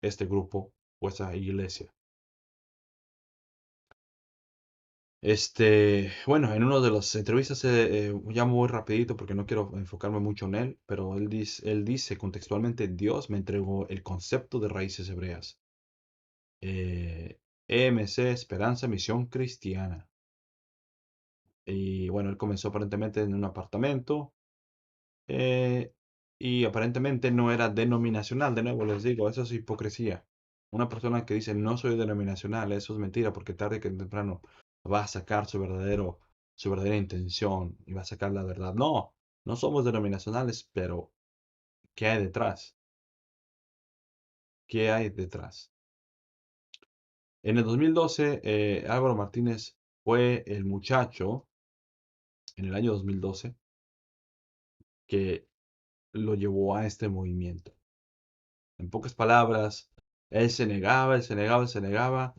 [SPEAKER 1] este grupo o esa iglesia. Bueno, en una de las entrevistas, ya muy rapidito porque no quiero enfocarme mucho en él, pero él dice contextualmente, Dios me entregó el concepto de raíces hebreas. EMC, Esperanza, Misión Cristiana. Y bueno, él comenzó aparentemente en un apartamento eh, y aparentemente no era denominacional. De nuevo les digo, eso es hipocresía. Una persona que dice no soy denominacional, eso es mentira porque tarde que temprano va a sacar su verdadera intención y va a sacar la verdad. No, no somos denominacionales, pero ¿qué hay detrás? ¿Qué hay detrás? En el 2012, Álvaro Martínez fue el muchacho en el año 2012 que lo llevó a este movimiento. En pocas palabras, él se negaba, él se negaba, él se negaba,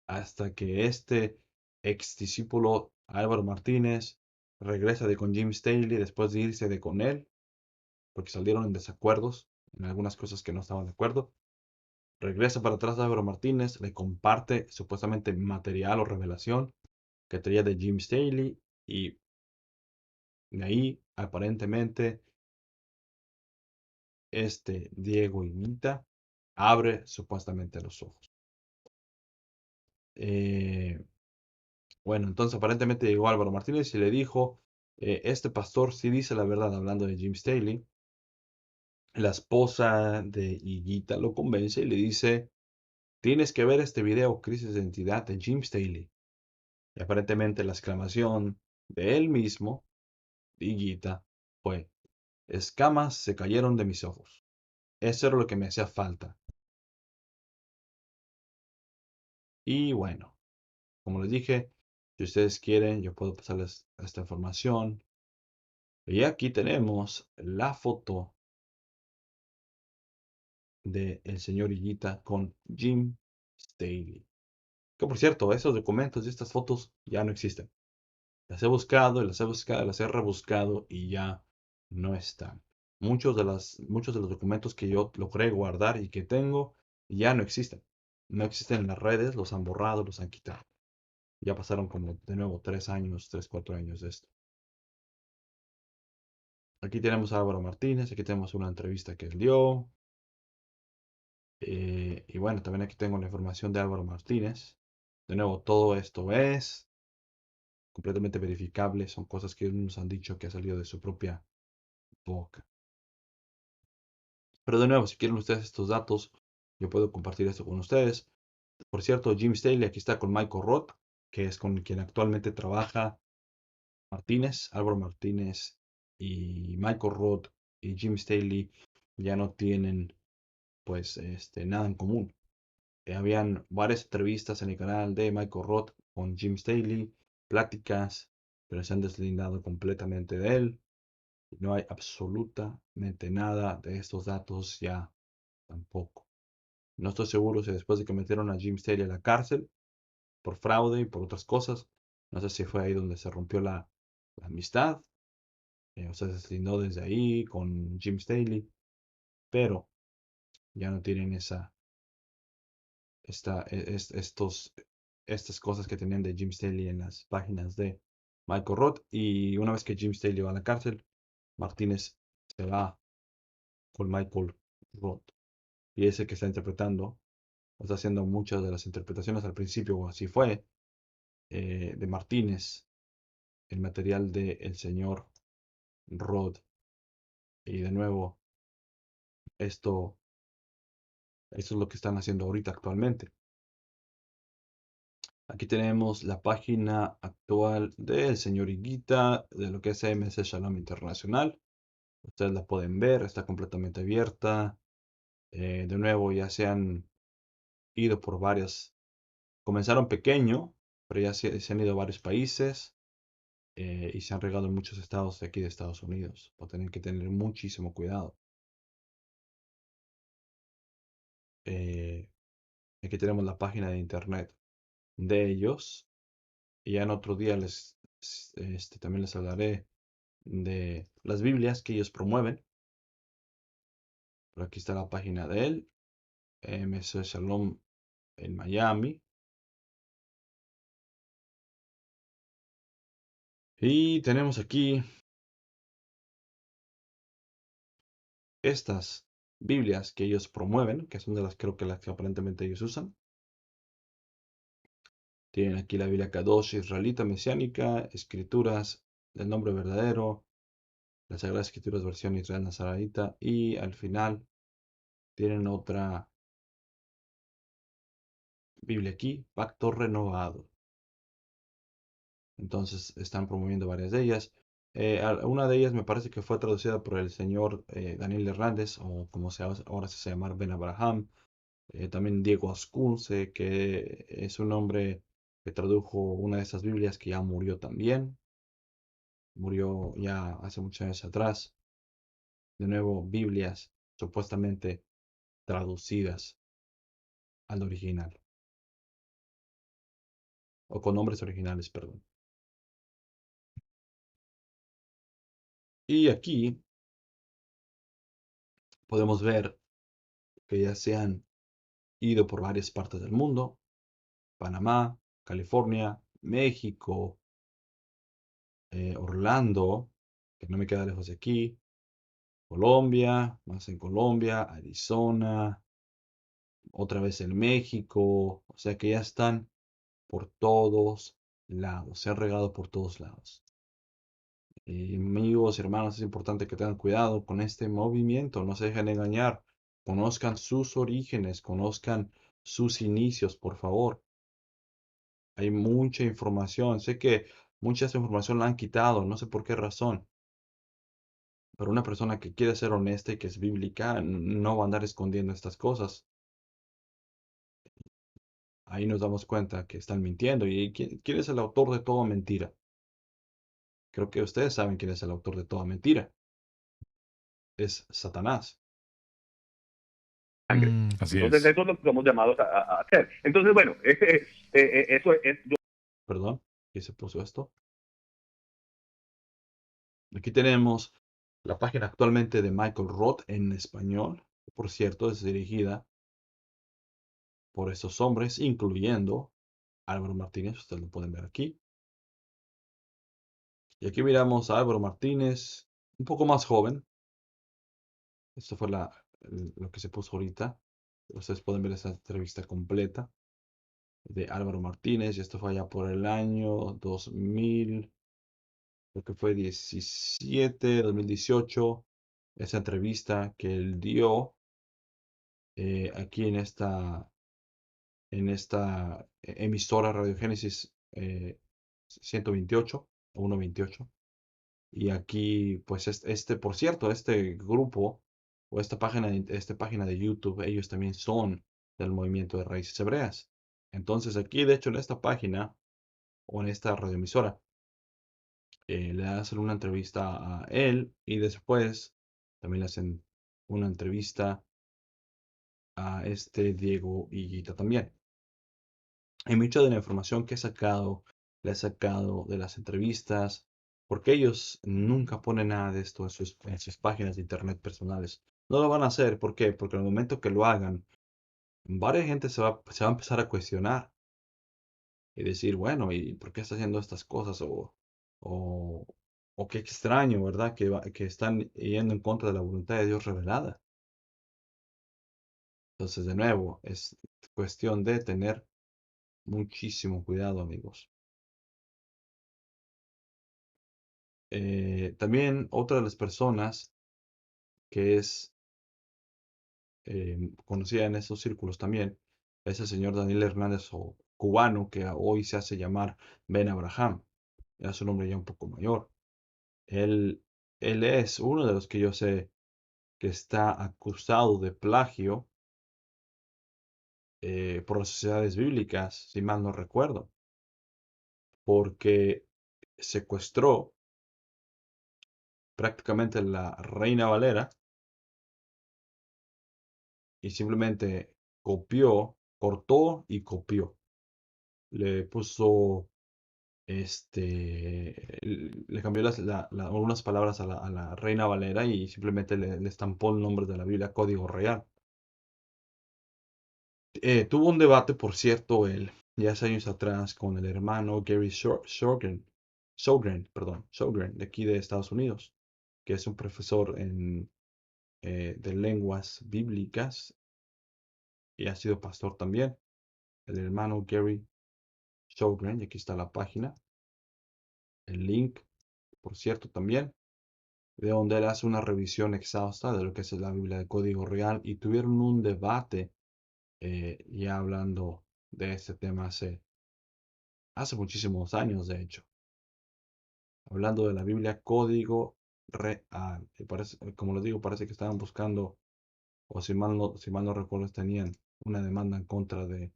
[SPEAKER 1] hasta que este ex discípulo Álvaro Martínez regresa de con Jim Staley después de irse de con él, porque salieron en desacuerdos, en algunas cosas que no estaban de acuerdo. Regresa para atrás a Álvaro Martínez, le comparte supuestamente material o revelación que traía de Jim Staley y de ahí aparentemente este Diego Higuita abre supuestamente los ojos. Eh, bueno, entonces aparentemente llegó Álvaro Martínez y le dijo, este pastor sí dice la verdad hablando de Jim Staley. La esposa de Higuita lo convence y le dice, tienes que ver este video Crisis de Identidad de Jim Staley. Y aparentemente la exclamación de él mismo, de Higuita, fue, escamas se cayeron de mis ojos. Eso era lo que me hacía falta. Y bueno, como les dije, si ustedes quieren, yo puedo pasarles esta información. Y aquí tenemos la foto del señor Higuita con Jim Staley. Que por cierto, esos documentos y estas fotos ya no existen. Las he buscado y las he buscado, las he rebuscado y ya no están. Muchos de los documentos que yo logré guardar y que tengo ya no existen. No existen en las redes, los han borrado, los han quitado. Ya pasaron como de nuevo 3 años, 4 años de esto. Aquí tenemos a Álvaro Martínez, aquí tenemos una entrevista que él dio. Y bueno, también aquí tengo la información de Álvaro Martínez. De nuevo, todo esto es completamente verificable. Son cosas que nos han dicho que ha salido de su propia boca. Pero de nuevo, si quieren ustedes estos datos, yo puedo compartir esto con ustedes. Por cierto, Jim Staley aquí está con Michael Roth, que es con quien actualmente trabaja Martínez, Álvaro Martínez y Michael Roth y Jim Staley ya no tienen pues nada en común. Habían varias entrevistas en el canal de Michael Roth con Jim Staley, pláticas, pero se han deslindado completamente de él. No hay absolutamente nada de estos datos ya tampoco. No estoy seguro si después de que metieron a Jim Staley a la cárcel por fraude y por otras cosas, no sé si fue ahí donde se rompió la amistad, o sea, se deslindó desde ahí con Jim Staley, pero ya no tienen estas cosas que tenían de Jim Staley en las páginas de Michael Roth. Y una vez que Jim Staley va a la cárcel, Martínez se va con Michael Roth. Y ese que está interpretando, está haciendo muchas de las interpretaciones al principio, o así fue, de Martínez, el material de el señor Roth. Y de nuevo, esto, esto es lo que están haciendo ahorita actualmente. Aquí tenemos la página actual del señor Higuita, de lo que es AMC Shalom Internacional. Ustedes la pueden ver, está completamente abierta. De nuevo, ya se han ido por varias. Comenzaron pequeño, pero ya se han ido a varios países y se han regado en muchos estados de aquí de Estados Unidos. Por tener que tener muchísimo cuidado. Eh, Aquí tenemos la página de internet de ellos. Y ya en otro día también les hablaré de las Biblias que ellos promueven. Por aquí está la página de él, MS Shalom en Miami. Y tenemos aquí estas Biblias que ellos promueven, que son de las creo que las que aparentemente ellos usan. Tienen aquí la Biblia Kadosh israelita mesiánica, escrituras del nombre verdadero, las Sagradas Escrituras versión Israel Nazarita y al final tienen otra Biblia aquí, Pacto Renovado. Entonces están promoviendo varias de ellas. Una de ellas me parece que fue traducida por el señor Daniel Hernández, o como ahora se llama Ben Abraham. También Diego Ascunce, que es un hombre que tradujo una de esas Biblias que ya murió también. murió ya hace muchos años atrás. De nuevo, Biblias supuestamente traducidas al original, o con nombres originales, perdón. Y aquí podemos ver que ya se han ido por varias partes del mundo: Panamá, California, México, Orlando, que no me queda lejos de aquí, Colombia, más en Colombia, Arizona, otra vez en México, o sea que ya están por todos lados, se han regado por todos lados. Amigos, hermanos, es importante que tengan cuidado con este movimiento, no se dejen engañar, conozcan sus orígenes, conozcan sus inicios, por favor. Hay mucha información, sé que mucha de esta información la han quitado, no sé por qué razón, pero una persona que quiere ser honesta y que es bíblica no va a andar escondiendo estas cosas. Ahí nos damos cuenta que están mintiendo. ¿Y quién es el autor de toda mentira? Creo que ustedes saben quién es el autor de toda mentira. Es Satanás.
[SPEAKER 2] Sangre.
[SPEAKER 3] Así
[SPEAKER 2] Entonces,
[SPEAKER 3] es.
[SPEAKER 2] eso es lo que somos llamados a hacer. Entonces, bueno, eso es.
[SPEAKER 1] Perdón, ¿qué se puso esto? Aquí tenemos la página actualmente de Michael Roth en español. Por cierto, es dirigida por estos hombres, incluyendo Álvaro Martínez. Ustedes lo pueden ver aquí. Y aquí miramos a Álvaro Martínez, un poco más joven. Esto fue lo que se puso ahorita. Ustedes pueden ver esa entrevista completa de Álvaro Martínez. Y esto fue allá por el año 2000, creo que fue 17, 2018. Esa entrevista que él dio aquí en esta emisora Radiogénesis 128 o 128. Y aquí, pues por cierto, este grupo o esta página de YouTube, ellos también son del movimiento de Raíces Hebreas. Entonces aquí, de hecho, en esta página o en esta radioemisora, le hacen una entrevista a él y después también le hacen una entrevista a este Diego Higuita también. Y mucha de la información que he sacado, la he sacado de las entrevistas, porque ellos nunca ponen nada de esto en sus páginas de internet personales. No lo van a hacer, ¿por qué? Porque en el momento que lo hagan, varias gente se va a empezar a cuestionar y decir, bueno, ¿y por qué está haciendo estas cosas? O, o qué extraño, ¿verdad? Que están yendo en contra de la voluntad de Dios revelada. Entonces, de nuevo, es cuestión de tener muchísimo cuidado, amigos. También otra de las personas que es conocida en esos círculos también es el señor Daniel Hernández, o cubano, que hoy se hace llamar Ben Abraham. Ya es un hombre ya un poco mayor. Él, él es uno de los que yo sé que está acusado de plagio por las sociedades bíblicas, si mal no recuerdo, porque secuestró prácticamente la Reina Valera y simplemente copió, cortó y copió. Le puso, le cambió algunas palabras a la Reina Valera y simplemente le estampó el nombre de la Biblia Código Real. Tuvo un debate, por cierto, ya hace años atrás con el hermano Gary Sjogren, de aquí de Estados Unidos, que es un profesor de lenguas bíblicas y ha sido pastor también. El hermano Gary Sjogren, y aquí está la página, el link, por cierto, también, de donde él hace una revisión exhausta de lo que es la Biblia de Código Real, y tuvieron un debate ya hablando de este tema hace muchísimos años, de hecho, hablando de la Biblia Código Real. Y parece, como les digo, parece que estaban buscando, o si mal no recuerdo, tenían una demanda en contra de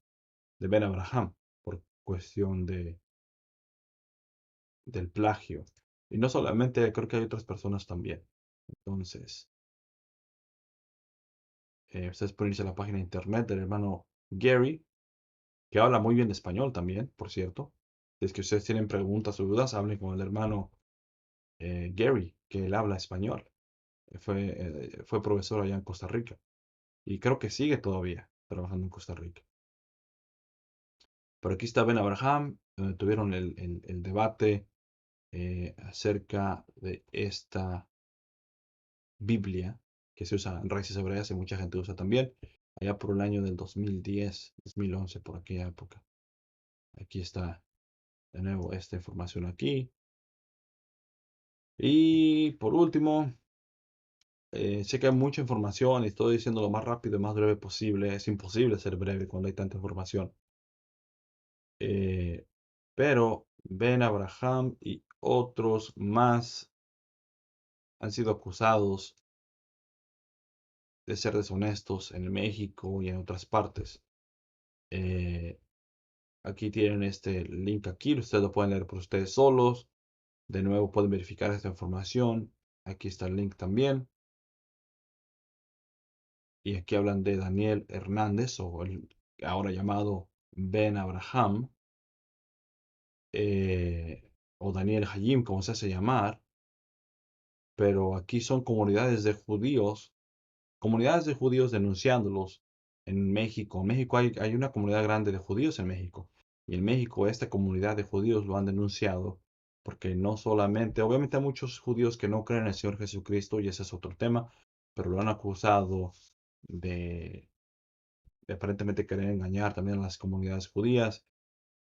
[SPEAKER 1] Ben Abraham por cuestión del plagio. Y no solamente, creo que hay otras personas también. Entonces, ustedes pueden irse a la página de internet del hermano Gary, que habla muy bien español también, por cierto. Si es que ustedes tienen preguntas o dudas, hablen con el hermano Gary, que él habla español. Fue profesor allá en Costa Rica y creo que sigue todavía trabajando en Costa Rica. Pero aquí está Ben Abraham, donde tuvieron el debate acerca de esta Biblia que se usa en raíces hebreas y mucha gente usa también, allá por el año del 2010, 2011, por aquella época. Aquí está de nuevo esta información aquí. Y por último, sé que hay mucha información y estoy diciendo lo más rápido y más breve posible. Es imposible ser breve cuando hay tanta información. Eh, pero Ben Abraham y otros más han sido acusados de ser deshonestos en México y en otras partes. Eh, Aquí tienen este link aquí, ustedes lo pueden leer por ustedes solos. De nuevo pueden verificar esta información. Aquí está el link también. Y aquí hablan de Daniel Hernández, o el ahora llamado Ben Abraham, o Daniel Hayim, como se hace llamar. Pero aquí son comunidades de judíos denunciándolos en México. En México hay una comunidad grande de judíos en México. Y en México esta comunidad de judíos lo han denunciado porque no solamente, obviamente hay muchos judíos que no creen en el Señor Jesucristo y ese es otro tema, pero lo han acusado de, de aparentemente querer engañar también a las comunidades judías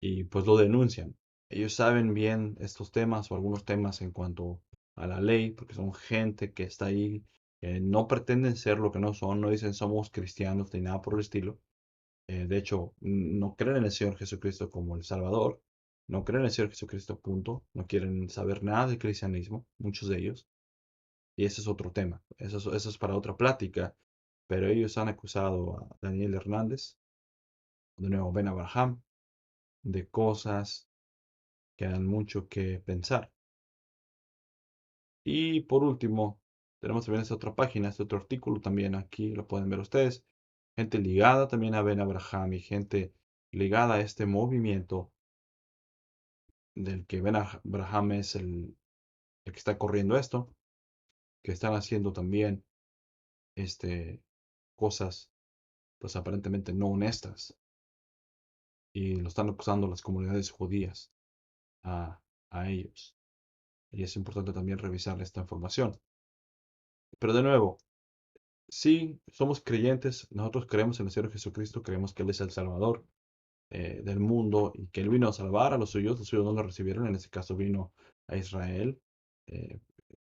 [SPEAKER 1] y pues lo denuncian. Ellos saben bien estos temas o algunos temas en cuanto a la ley, porque son gente que está ahí, que no pretenden ser lo que no son, no dicen somos cristianos ni nada por el estilo. De hecho, no creen en el Señor Jesucristo como el Salvador, no creen en el Señor Jesucristo, punto. No quieren saber nada del cristianismo, muchos de ellos. Y ese es otro tema, eso es para otra plática. Pero ellos han acusado a Daniel Hernández, de nuevo Ben Abraham, de cosas que dan mucho que pensar. Y por último, tenemos también esta otra página, este otro artículo también aquí lo pueden ver ustedes. Gente ligada también a Ben Abraham y gente ligada a este movimiento del que Ben Abraham es el que está corriendo esto, que están haciendo también este, cosas pues aparentemente no honestas y lo están acusando las comunidades judías a, a ellos. Y es importante también revisar esta información. Pero de nuevo, sí, somos creyentes, nosotros creemos en el Señor Jesucristo, creemos que Él es el Salvador del mundo y que Él vino a salvar a los suyos no lo recibieron, en este caso vino a Israel, eh,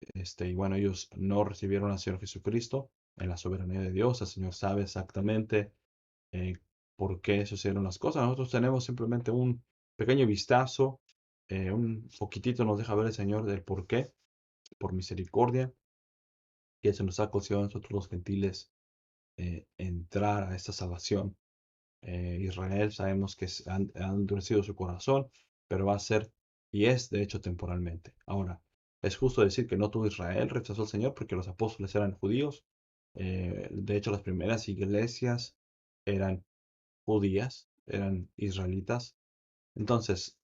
[SPEAKER 1] y bueno, ellos no recibieron al Señor Jesucristo en la soberanía de Dios, el Señor sabe exactamente eh, por qué sucedieron las cosas, nosotros tenemos simplemente un pequeño vistazo, un poquitito nos deja ver el Señor del por qué, por misericordia, que se nos ha concedido a nosotros los gentiles entrar a esta salvación. Israel sabemos que han endurecido su corazón, pero va a ser y es de hecho temporalmente. Ahora, es justo decir que no todo Israel rechazó al Señor porque los apóstoles eran judíos. De hecho, las primeras iglesias eran judías, eran israelitas. Entonces,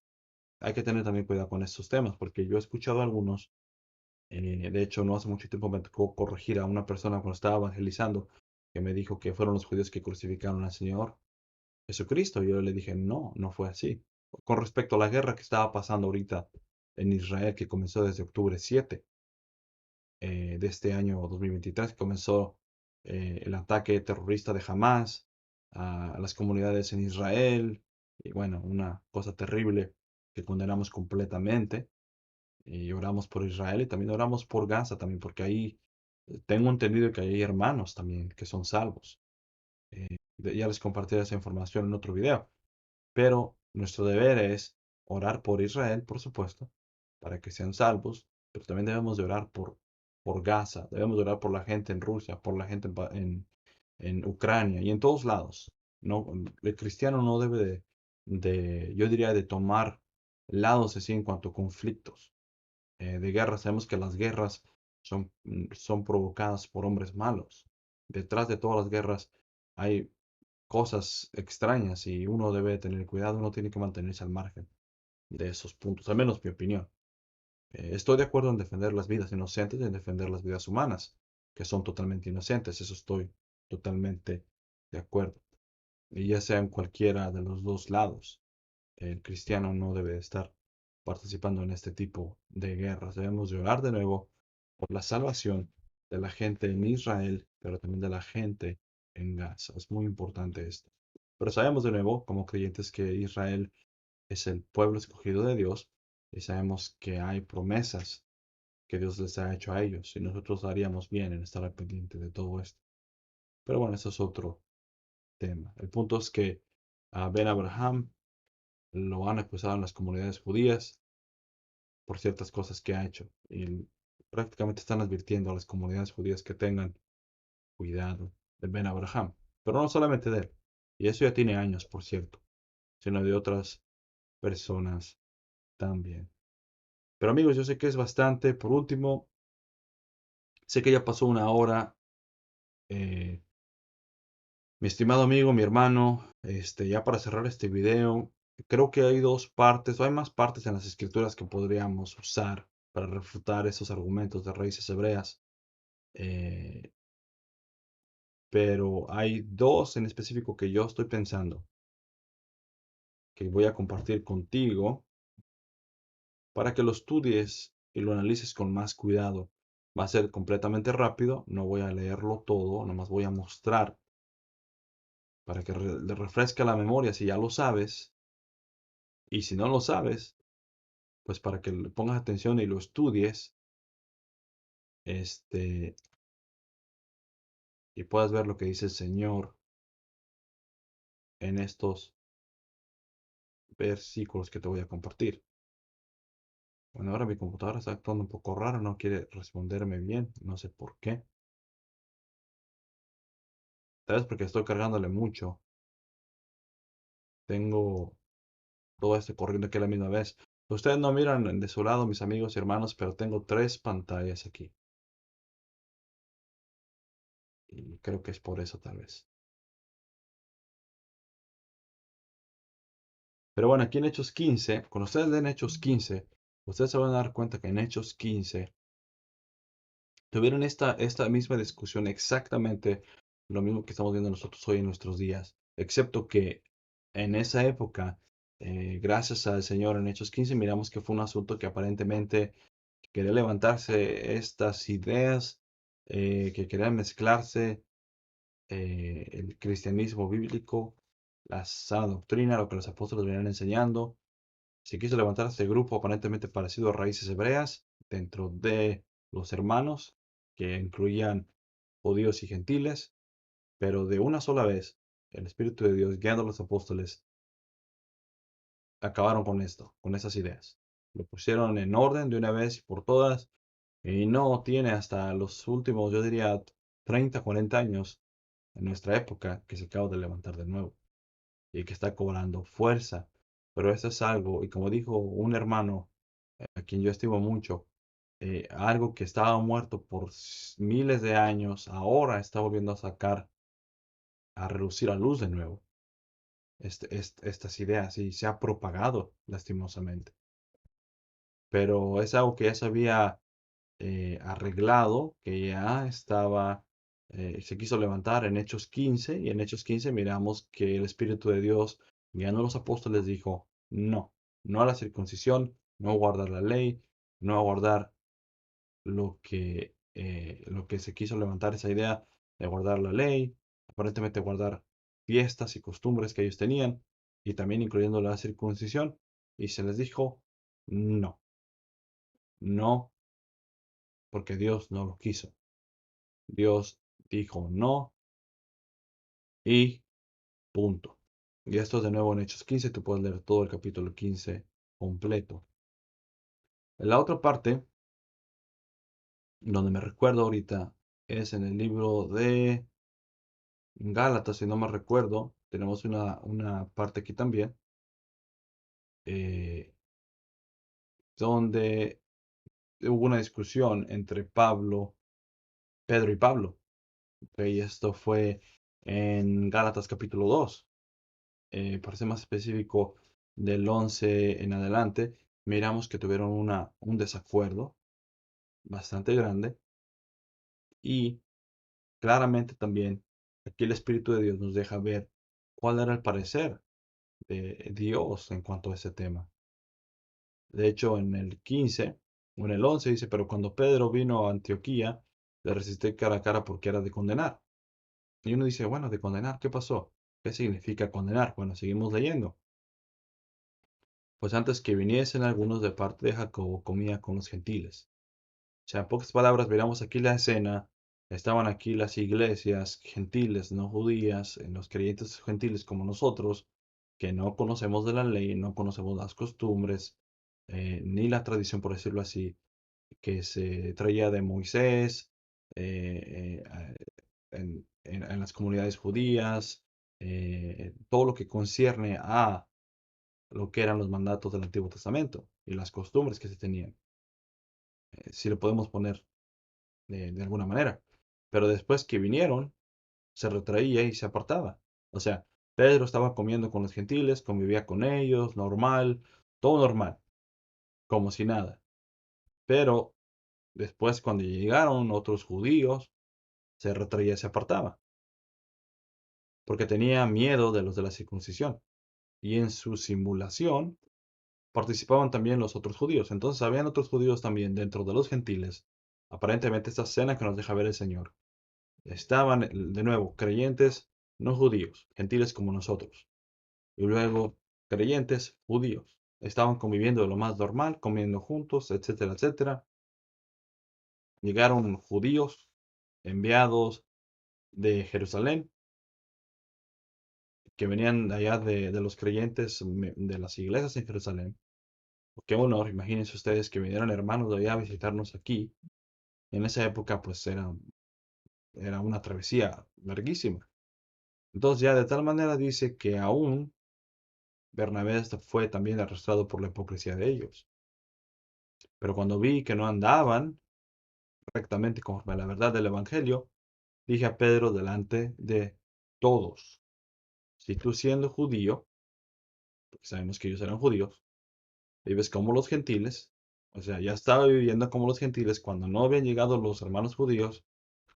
[SPEAKER 1] hay que tener también cuidado con estos temas porque yo he escuchado a algunos. De hecho, no hace mucho tiempo me tocó corregir a una persona cuando estaba evangelizando que me dijo que fueron los judíos que crucificaron al Señor Jesucristo. Yo le dije, no, no fue así. Con respecto a la guerra que estaba pasando ahorita en Israel, que comenzó desde octubre 7 de este año 2023, comenzó el ataque terrorista de Hamas a las comunidades en Israel. Y bueno, una cosa terrible que condenamos completamente. Y oramos por Israel y también oramos por Gaza también, porque ahí tengo entendido que hay hermanos también que son salvos. Ya les compartiré esa información en otro video. Pero nuestro deber es orar por Israel, por supuesto, para que sean salvos, pero también debemos de orar por Gaza, debemos de orar por la gente en Rusia, por la gente en Ucrania y en todos lados. No, el cristiano no debe yo diría, de tomar lados así en cuanto a conflictos. de guerra. Sabemos que las guerras son provocadas por hombres malos. Detrás de todas las guerras hay cosas extrañas y uno debe tener cuidado, uno tiene que mantenerse al margen de esos puntos, al menos mi opinión. Estoy de acuerdo en defender las vidas inocentes y en defender las vidas humanas, que son totalmente inocentes, eso estoy totalmente de acuerdo. Y ya sea en cualquiera de los dos lados, el cristiano no debe estar participando en este tipo de guerras. Debemos llorar de nuevo por la salvación de la gente en Israel, pero también de la gente en Gaza. Es muy importante esto. Pero sabemos de nuevo, como creyentes, que Israel es el pueblo escogido de Dios y sabemos que hay promesas que Dios les ha hecho a ellos y nosotros haríamos bien en estar al pendiente de todo esto. Pero bueno, eso es otro tema. El punto es que a Ben Abraham lo han acusado en las comunidades judías por ciertas cosas que ha hecho y prácticamente están advirtiendo a las comunidades judías que tengan cuidado de Ben Abraham. Pero no solamente de él, y eso ya tiene años, por cierto, sino de otras personas también. Pero amigos, yo sé que es bastante. Por último, sé que ya pasó una hora. eh, Mi estimado amigo, mi hermano, ya para cerrar este video, creo que hay dos partes, o hay más partes en las escrituras que podríamos usar para refutar esos argumentos de raíces hebreas, eh, pero hay dos en específico que yo estoy pensando que voy a compartir contigo para que lo estudies y lo analices con más cuidado. Va a ser completamente rápido, no voy a leerlo todo, nomás voy a mostrar para que le refresque la memoria si ya lo sabes, y si no lo sabes, pues para que le pongas atención y lo estudies, este, y puedas ver lo que dice el Señor en estos versículos que te voy a compartir. Bueno, ahora mi computadora está actuando un poco raro, no quiere responderme bien, no sé por qué. Tal vez porque estoy cargándole mucho. Tengo todo esto corriendo aquí a la misma vez. Ustedes no miran de su lado, mis amigos y hermanos, pero tengo tres pantallas aquí. Y creo que es por eso tal vez. Pero bueno, aquí en Hechos 15, cuando ustedes leen Hechos 15, ustedes se van a dar cuenta que en Hechos 15 tuvieron esta misma discusión, exactamente lo mismo que estamos viendo nosotros hoy en nuestros días, excepto que en esa época, gracias al Señor en Hechos 15, miramos que fue un asunto que aparentemente quería levantarse estas ideas, que querían mezclarse el cristianismo bíblico, la sana doctrina, lo que los apóstoles venían enseñando. Se quiso levantar este grupo aparentemente parecido a raíces hebreas dentro de los hermanos, que incluían judíos y gentiles, pero de una sola vez el Espíritu de Dios guiando a los apóstoles acabaron con esto, con esas ideas. Lo pusieron en orden de una vez y por todas y no tiene hasta los últimos, yo diría, 30, 40 años en nuestra época que se acaba de levantar de nuevo y que está cobrando fuerza. Pero eso es algo, y como dijo un hermano a quien yo estimo mucho, algo que estaba muerto por miles de años, ahora está volviendo a sacar, a relucir a luz de nuevo estas ideas y se ha propagado lastimosamente. Pero es algo que ya se había arreglado, que ya estaba, se quiso levantar en Hechos 15 y en Hechos 15 miramos que el Espíritu de Dios, guiando a los apóstoles, dijo, no, no a la circuncisión, no a guardar la ley, no a guardar lo que se quiso levantar esa idea de guardar la ley, aparentemente guardar fiestas y costumbres que ellos tenían, y también incluyendo la circuncisión, y se les dijo, no, no, porque Dios no lo quiso. Dios dijo no y punto. Y esto es de nuevo en Hechos 15, tú puedes leer todo el capítulo 15 completo. En la otra parte, donde me recuerdo ahorita, es en el libro de Gálatas, si no me recuerdo, tenemos una parte aquí también, eh, donde hubo una discusión entre Pedro y Pablo. Y esto fue en Gálatas capítulo 2. Para ser más específico, del 11 en adelante, miramos que tuvieron un desacuerdo bastante grande y claramente también aquí el Espíritu de Dios nos deja ver cuál era el parecer de Dios en cuanto a ese tema. De hecho, en el 15 o en el 11 dice, pero cuando Pedro vino a Antioquía, le resistí cara a cara porque era de condenar. Y uno dice, bueno, de condenar, ¿qué pasó? ¿Qué significa condenar? Bueno, seguimos leyendo. Pues antes que viniesen algunos de parte de Jacobo, comía con los gentiles. O sea, en pocas palabras, miramos aquí la escena. Estaban aquí las iglesias gentiles, no judías, en los creyentes gentiles como nosotros, que no conocemos de la ley, no conocemos las costumbres, ni la tradición, por decirlo así, que se traía de Moisés, en las comunidades judías, todo lo que concierne a lo que eran los mandatos del Antiguo Testamento y las costumbres que se tenían, si lo podemos poner de alguna manera. Pero después que vinieron, se retraía y se apartaba. O sea, Pedro estaba comiendo con los gentiles, convivía con ellos, normal, todo normal, como si nada. Pero después, cuando llegaron otros judíos, se retraía y se apartaba, porque tenía miedo de los de la circuncisión. Y en su simulación participaban también los otros judíos. Entonces, habían otros judíos también dentro de los gentiles. Aparentemente, esta escena que nos deja ver el Señor. Estaban, de nuevo, creyentes no judíos, gentiles como nosotros. Y luego, creyentes judíos. Estaban conviviendo de lo más normal, comiendo juntos, etcétera, etcétera. Llegaron judíos enviados de Jerusalén, que venían allá de los creyentes de las iglesias en Jerusalén. Qué honor, imagínense ustedes que vinieran hermanos de allá a visitarnos aquí. En esa época, pues era una travesía larguísima. Entonces, ya de tal manera dice que aún Bernabé fue también arrastrado por la hipocresía de ellos. Pero cuando vi que no andaban rectamente conforme a la verdad del Evangelio, dije a Pedro delante de todos: si tú siendo judío, porque sabemos que ellos eran judíos, vives como los gentiles, o sea, ya estaba viviendo como los gentiles cuando no habían llegado los hermanos judíos,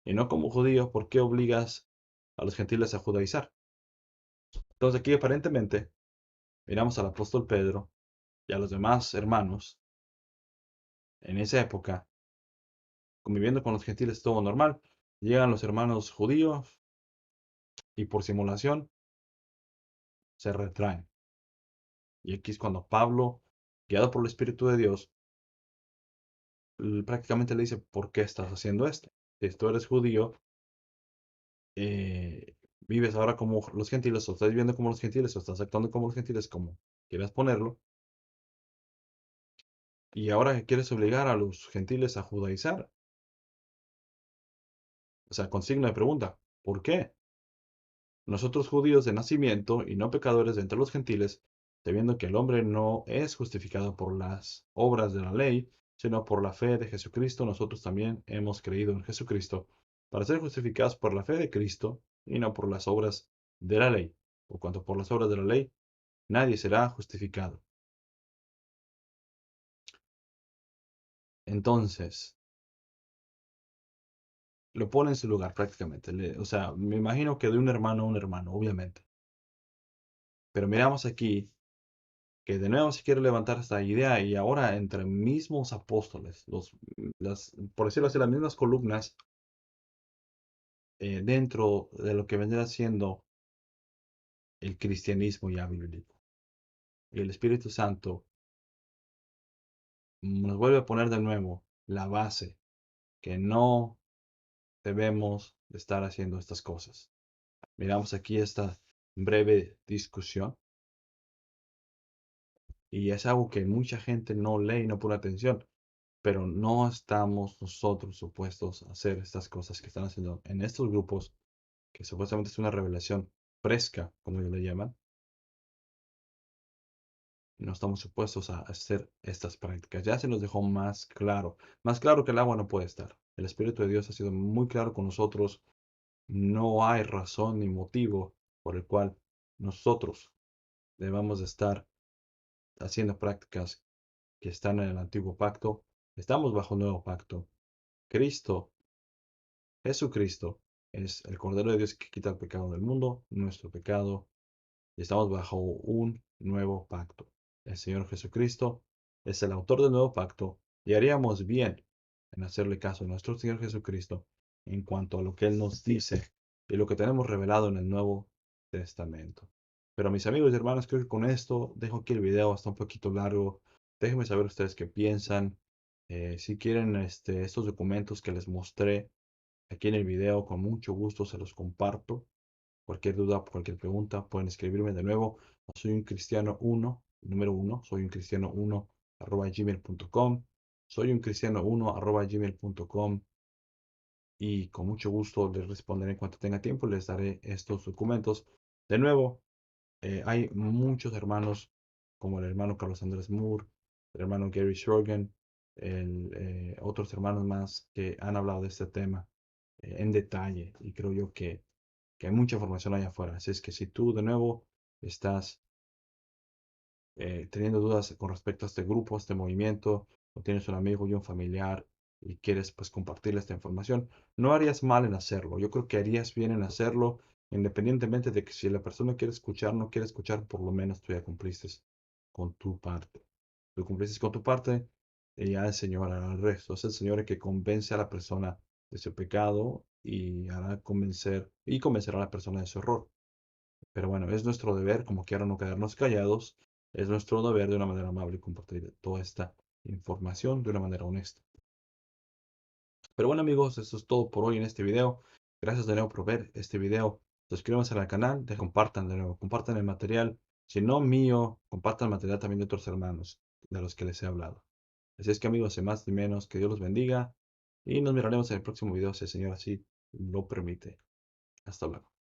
[SPEAKER 1] y no como judío, ¿por qué obligas a los gentiles a judaizar? Entonces aquí aparentemente miramos al apóstol Pedro y a los demás hermanos en esa época, conviviendo con los gentiles todo normal. Llegan los hermanos judíos y por simulación se retraen. Y aquí es cuando Pablo, guiado por el Espíritu de Dios, prácticamente le dice, ¿por qué estás haciendo esto? Si tú eres judío, vives ahora como los gentiles, o estás viviendo como los gentiles, o estás actuando como los gentiles, como quieras ponerlo, y ahora quieres obligar a los gentiles a judaizar. O sea, con signo de pregunta, ¿por qué? Nosotros judíos de nacimiento y no pecadores de entre los gentiles, sabiendo que el hombre no es justificado por las obras de la ley, sino por la fe de Jesucristo, nosotros también hemos creído en Jesucristo para ser justificados por la fe de Cristo y no por las obras de la ley, por cuanto por las obras de la ley nadie será justificado. Entonces, lo pone en su lugar prácticamente. O sea, me imagino que de un hermano a un hermano, obviamente. Pero miramos aquí que de nuevo se quiere levantar esta idea y ahora entre mismos apóstoles, por decirlo así, las mismas columnas, dentro de lo que vendrá siendo el cristianismo ya bíblico. Y el Espíritu Santo nos vuelve a poner de nuevo la base, que no debemos de estar haciendo estas cosas. Miramos aquí esta breve discusión y es algo que mucha gente no lee y no pone atención. Pero no estamos nosotros supuestos a hacer estas cosas que están haciendo en estos grupos, que supuestamente es una revelación fresca, como ellos le llaman. no estamos supuestos a hacer estas prácticas. Ya se nos dejó más claro que el agua no puede estar. El Espíritu de Dios ha sido muy claro con nosotros. No hay razón ni motivo por el cual nosotros debamos de estar haciendo prácticas que están en el antiguo pacto. Estamos bajo un nuevo pacto. Cristo, Jesucristo, es el Cordero de Dios que quita el pecado del mundo, nuestro pecado, y estamos bajo un nuevo pacto. El Señor Jesucristo es el autor del nuevo pacto y haríamos bien en hacerle caso a nuestro Señor Jesucristo en cuanto a lo que Él nos dice y lo que tenemos revelado en el Nuevo Testamento. Pero mis amigos y hermanos, creo que con esto dejo aquí el video, hasta un poquito largo. Déjenme saber ustedes qué piensan. Si quieren estos documentos que les mostré aquí en el video, con mucho gusto se los comparto. Cualquier duda, cualquier pregunta, pueden escribirme de nuevo. Soy un cristiano 1, número 1, soy un cristiano 1 arroba gmail.com. Soy un cristiano 1 arroba gmail.com y con mucho gusto les responderé en cuanto tenga tiempo. Les daré estos documentos. De nuevo, hay muchos hermanos, como el hermano Carlos Andrés Moore, el hermano Gary Shorgan, otros hermanos más que han hablado de este tema en detalle. Y creo yo que hay mucha información allá afuera. Así es que si tú de nuevo estás teniendo dudas con respecto a este grupo, a este movimiento, o tienes un amigo y un familiar y quieres pues compartirle esta información, no harías mal en hacerlo. Yo creo que harías bien en hacerlo, independientemente de que si la persona quiere escuchar, no quiere escuchar, por lo menos tú ya cumpliste con tu parte. Tú cumpliste con tu parte y ya el Señor hará el resto. Es el Señor el que convence a la persona de su pecado y hará convencer y convencerá a la persona de su error. Pero bueno, es nuestro deber, como quiera, no quedarnos callados. Es nuestro deber de una manera amable compartir toda esta información de una manera honesta. Pero bueno amigos, eso es todo por hoy en este video. Gracias de nuevo por ver este video. Suscríbanse al canal, compartan de nuevo, compartan el material. Si no mío, compartan el material también de otros hermanos de los que les he hablado. Así es que amigos, sin más ni menos, que Dios los bendiga y nos miraremos en el próximo video si el Señor así lo permite. Hasta luego.